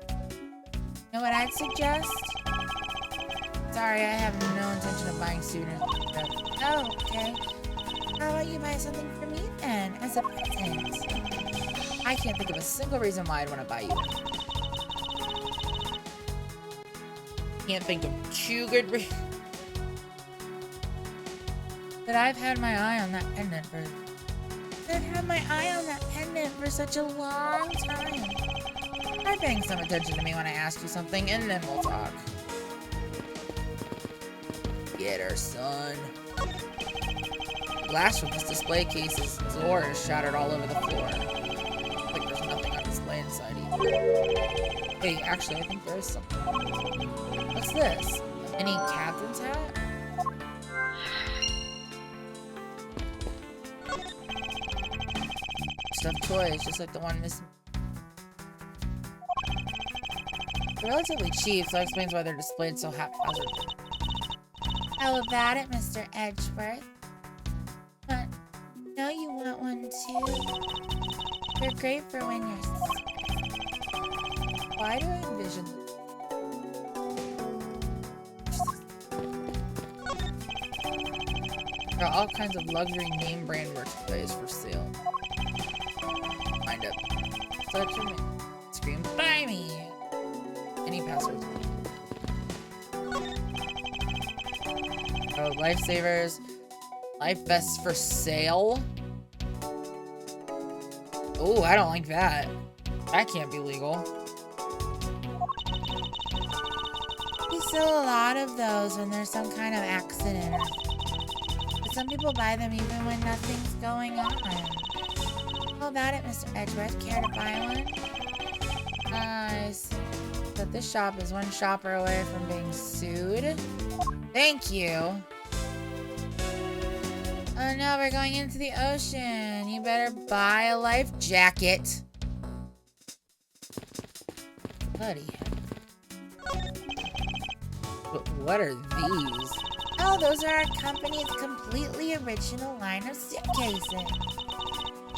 You know what I'd suggest? Sorry, I have no intention of buying souvenirs. Oh, okay. How about you buy something for me then, as a present? I can't think of a single reason why I'd want to buy you. Can't think of two good reasons. But I've had my eye on that pendant for... I've had my eye on that pendant for such a long time. Try paying some attention to me when I ask you something, and then we'll talk. Get her, son. Glass from this display case's door is shattered all over the floor. Like there's nothing on display inside either. Hey, actually, I think there is something. What's this? Any captain's hat? Stuffed toys, just like the one missing. They're relatively cheap, so that explains why they're displayed so haphazardly. How about it, Mr. Edgeworth? But no, you want one too. They're great for when you're sick. Why do I envision there are all kinds of luxury name brand merchandise for sale. Wind up. Such a scream, buy me! Any passwords? Oh, lifesavers. Life vests for sale? Oh, I don't like that. That can't be legal. We sell a lot of those when there's some kind of accident. But some people buy them even when nothing's going on. How about it, Mr. Edgeworth? Care to buy one? I see. But this shop is one shopper away from being sued. Thank you. Oh no, we're going into the ocean. You better buy a life jacket. Bloody hell. But what are these? Oh, those are our company's completely original line of suitcases.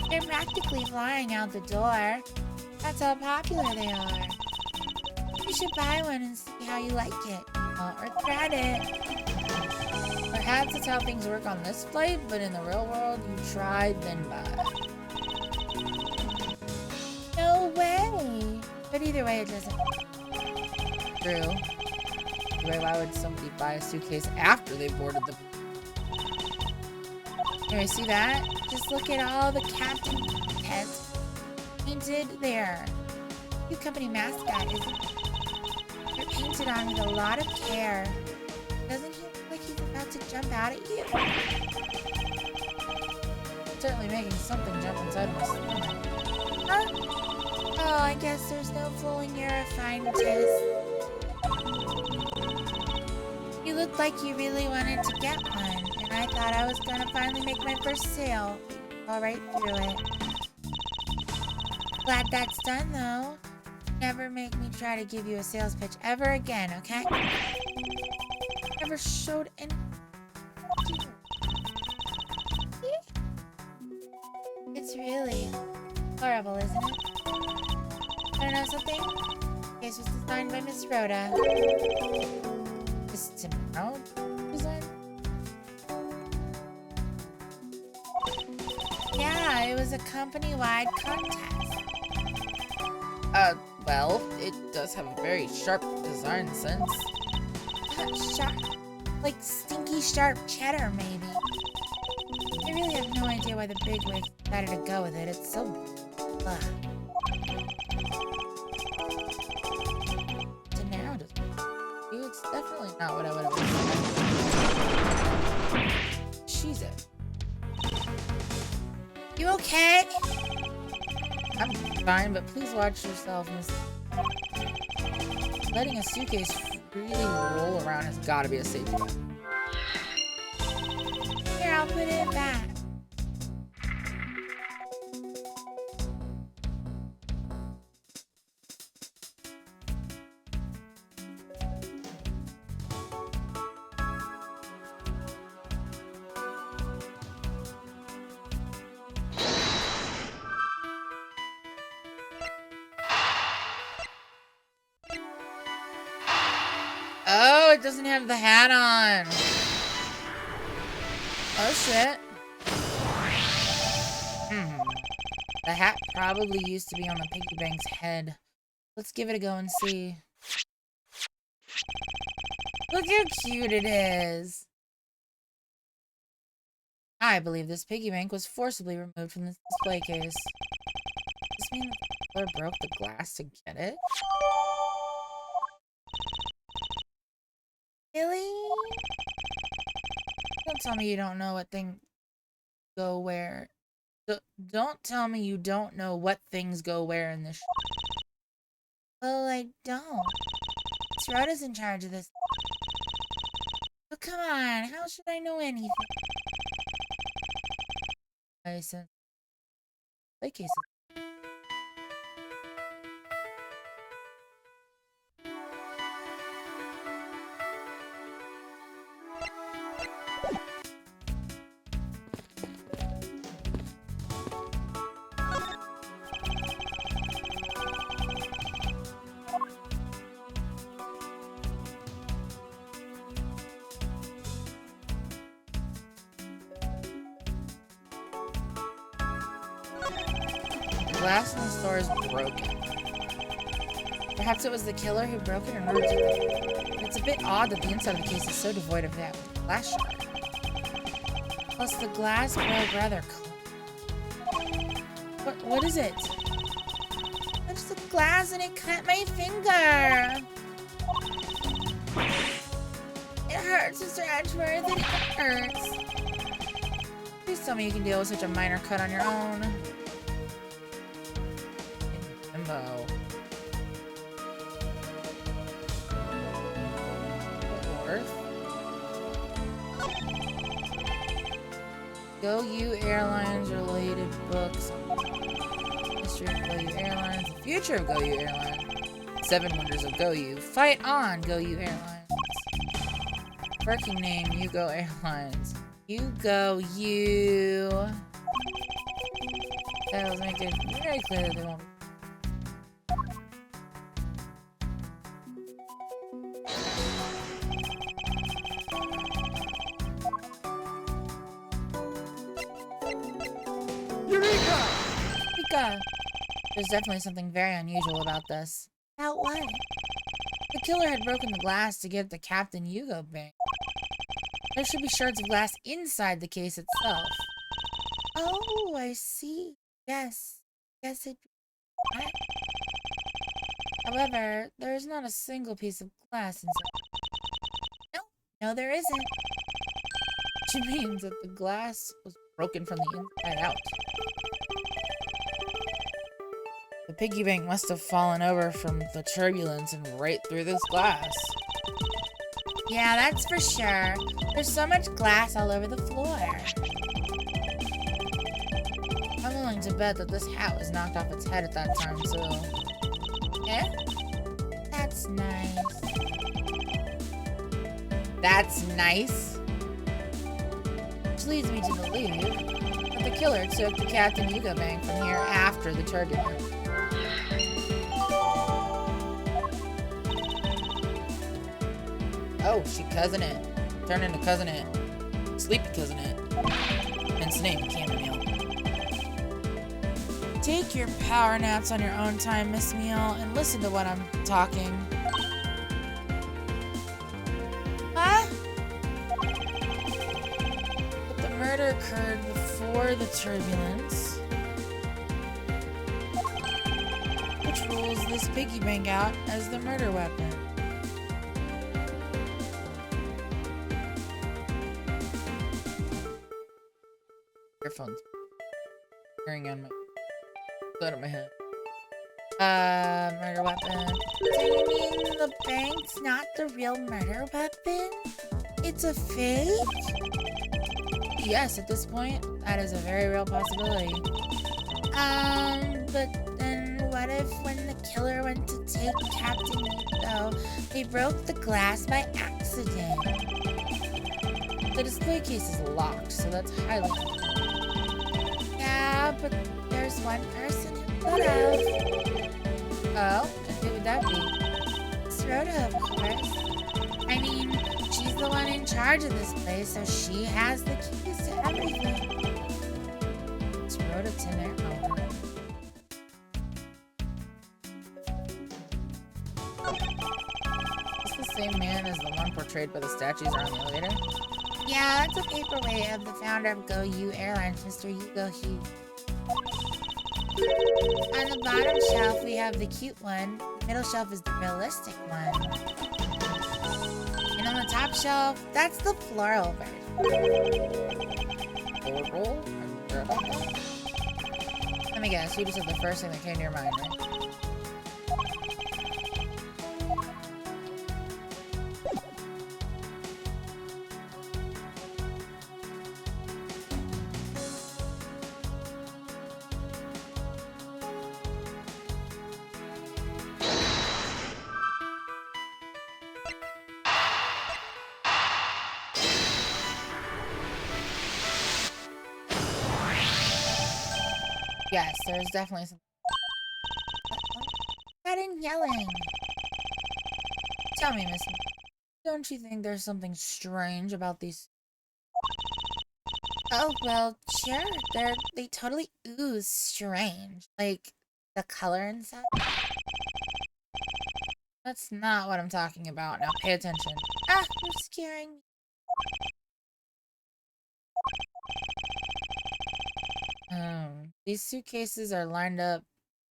They're practically flying out the door. That's how popular they are. You should buy one and see how you like it. Won't regret it. Perhaps that's how things work on this flight, but in the real world, you try, then buy. No way. But either way, it doesn't. True. Why would somebody buy a suitcase after they boarded the... Anyway, see that? Just look at all the captain heads painted there. New company mascot, isn't it? They're painted on with a lot of care. Doesn't he look like he's about to jump out at you? Certainly making something jump inside my stomach. Huh? Oh, I guess there's no fooling your refined taste. You looked like you really wanted to get one, and I thought I was gonna finally make my first sale. All right through it. Glad that's done, though. Never make me try to give you a sales pitch ever again, okay? Never showed any... It's really horrible, isn't it? Wanna know something? This was designed by Miss Rhoda. Is tomorrow design? Yeah, it it was a company-wide contest. Well, it does have a very sharp design sense. Sharp, like stinky sharp cheddar, maybe. I really have no idea why the bigwigs decided to go with it. It's so blah. Now does it's definitely not what I would have expected. She's it. You okay? I'm fine, but please watch yourself, Miss. Letting a suitcase freely roll around has got to be a safety net. Here, I'll put it back. Oh, it doesn't have the hat on. Oh, shit. The hat probably used to be on the piggy bank's head. Let's give it a go and see. Look how cute it is. I believe this piggy bank was forcibly removed from this display case. Does this mean the killer broke the glass to get it? Really? Don't tell me you don't know what things go where. Don't tell me you don't know what things go where in this. Well, I don't. Miss Rhoda's in charge of this. But come on, how should I know anything? I said, play cases. The glass in the store is broken. Perhaps it was the killer who broke it in order to. It's a bit odd that the inside of the case is so devoid of that glass shard. Plus, the glass broke rather close. What is it? Touched the glass and it cut my finger. It hurts to scratch where it hurts. Please tell me you can deal with such a minor cut on your own. Limbo. Worth? Go You Airlines related books. History of Go You Airlines. The future of Go You Airlines. 7 Wonders of Go You. Fight on, Go You Airlines. Working name, You Go Airlines. You Go You. That'll make it very clear that they won't. Eureka! There's definitely something very unusual about this. About what? The killer had broken the glass to give the Captain Hugo bank. There should be shards of glass inside the case itself. Oh, I see. Yes. Yes, it. What? However, there is not a single piece of glass inside. No, there isn't. Which means that the glass was broken from the inside out. The piggy bank must have fallen over from the turbulence and right through this glass. Yeah, that's for sure. There's so much glass all over the floor. I'm willing to bet that this hat was knocked off its head at that time, too. Eh? That's nice. That's nice? Which leads me to believe that the killer took the Captain Hugo bank from here after the turbulence. Oh, she cousin it. Turned into cousin it. Sleepy cousin it. Hence the name, chamomile. Take your power naps on your own time, Miss Meal, and listen to what I'm talking. Huh? But the murder occurred before the turbulence, which rules this piggy bank out as the murder weapon. Earphones. Hearing on my out of my head. Murder weapon. So you mean the bank's not the real murder weapon? It's a fake? Yes, at this point, that is a very real possibility. But then what if when the killer went to take Captain Hugo, they broke the glass by accident? The display case is locked, so that's highly. Yeah, but there's one person who could have. Oh, and who would that be? It's Rhoda, of course. I mean, she's the one in charge of this place, so she has the keys to everything. It's Rhoda Tanner. Is the same man as the one portrayed by the statues around the elevator? Yeah, that's a paperweight of the founder of Go You Airlines, Mr. Hugo Hughes. On the bottom shelf, we have the cute one. The middle shelf is the realistic one. And on the top shelf, that's the floral version. Oral? Let me guess, you just said the first thing that came to your mind, right? Yes, there's definitely some. That and yelling. Tell me, Miss, don't you think there's something strange about these? Oh, well, sure. They totally ooze strange. Like, the color and stuff. That's not what I'm talking about. Now pay attention. Ah, you're scaring me. These suitcases are lined up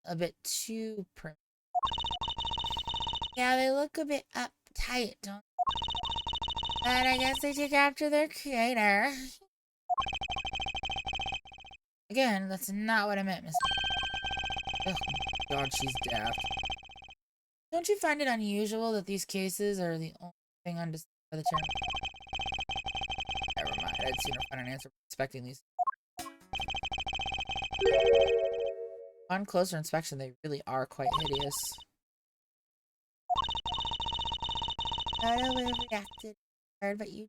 a bit too Yeah, they look a bit uptight, don't they? But I guess they take after their creator. Again, that's not what I meant, Miss. Oh, God, she's daft. Don't you find it unusual that these cases are the only thing undisputed by the term? Never mind, I'd sooner find an answer expecting these. On closer inspection, they really are quite hideous. Rhoda would have reacted hard, but you.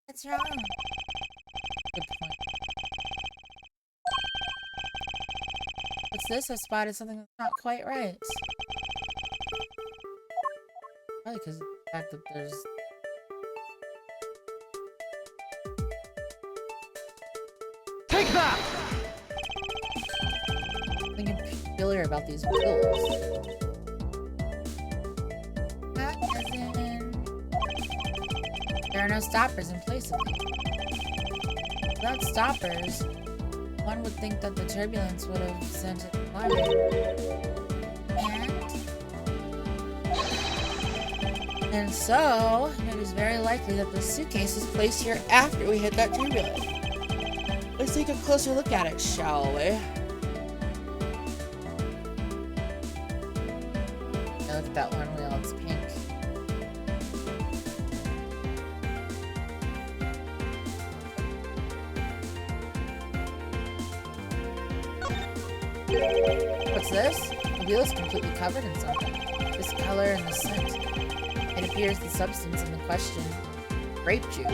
What's wrong? Good point. What's this? I spotted something that's not quite right. Probably because of the fact that there's... Take that! Something peculiar about these wheels. That isn't. There are no stoppers in place of them. Without stoppers, one would think that the turbulence would have sent it flying. And so, it is very likely that the suitcase was placed here after we hit that turbulence. Let's take a closer look at it, shall we? Yeah, look at that one wheel, it's pink. What's this? The wheel is completely covered in something. This color and the scent. It appears the substance in the question, grape juice.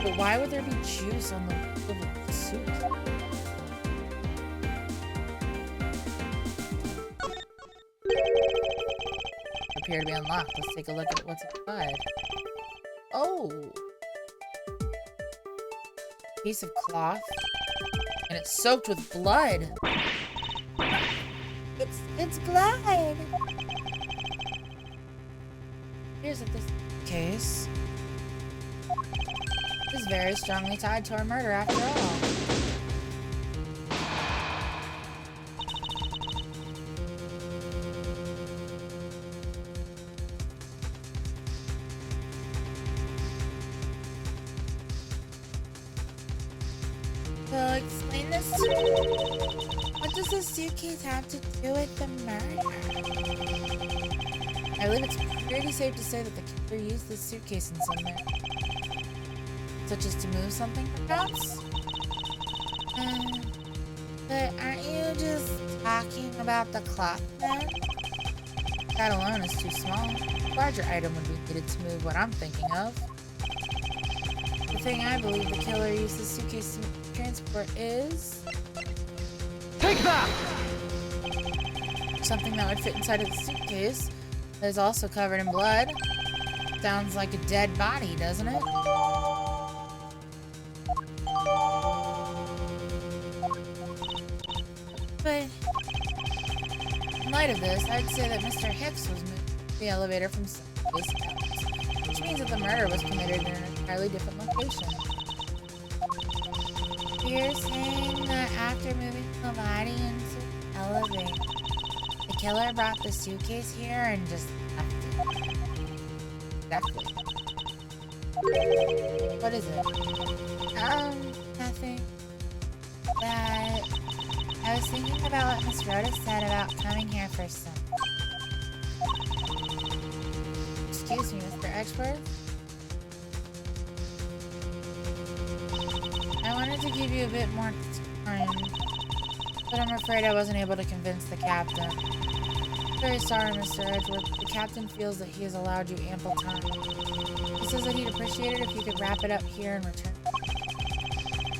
But why would there be juice on the wheel of the suit? Appear to be unlocked. Let's take a look at what's inside. Oh! Piece of cloth. And it's soaked with blood. It's blood. Here's this case. Is very strongly tied to our murder after all. So explain this to me. What does the suitcase have to do with the murder? I believe it's pretty safe to say that the killer used this suitcase in some manner. Such as to move something, perhaps? But aren't you just talking about the clock then? That alone is too small. A larger item would be needed to move what I'm thinking of. The thing I believe the killer used this suitcase to transport is... Take that! something that would fit inside of the suitcase that is also covered in blood. Sounds like a dead body, doesn't it? But In light of this, I'd say that Mr. Hicks was moved to the elevator from Southwest Airlines, which means that the murder was committed in an entirely different location. you're saying that after moving the body into the elevator, the killer brought the suitcase here and just left it. Exactly. What is it? Nothing. That I was thinking about what Miss Rhoda said about coming here for some. Excuse me, Mr. Edgeworth? I wanted to give you a bit more time, but I'm afraid I wasn't able to convince the captain. Very sorry, Mr. Edgeworth. The captain feels that he has allowed you ample time. He says that he'd appreciate it if you could wrap it up here and return.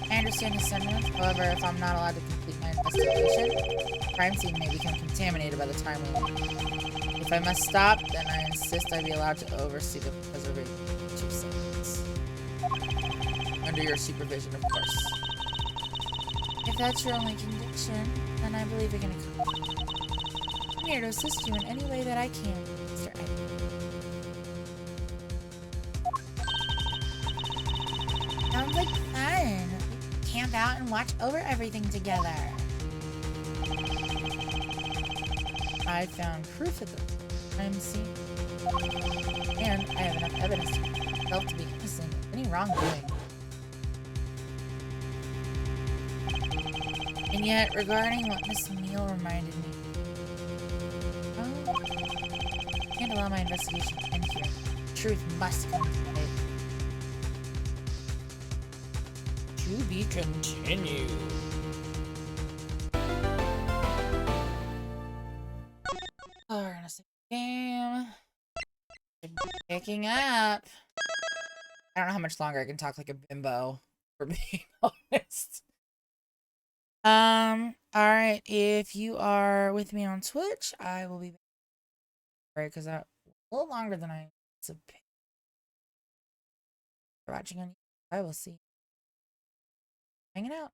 I understand his sentiments, however, if I'm not allowed to complete my investigation, the crime scene may become contaminated by the time we leave. If I must stop, then I insist I be allowed to oversee the preservation of 2 seconds. Under your supervision, of course. If that's your only condition, then I believe it can accomplish. I'm here to assist you in any way that I can, Mr. Edward. Sounds like fun. We can camp out and watch over everything together. I found proof of the crime scene, and I have enough evidence to prove myself to be innocent of any wrongdoing. And yet, regarding what Miss Neal reminded me, I can't allow my investigation to end here. Truth must come to light. To be continued. Oh, we're gonna save the game. Picking up. I don't know how much longer I can talk like a bimbo, for being honest. Alright, if you are with me on Twitch, I will be back. Right, because that a little longer than I anticipated. For watching on YouTube, I will see you hanging out.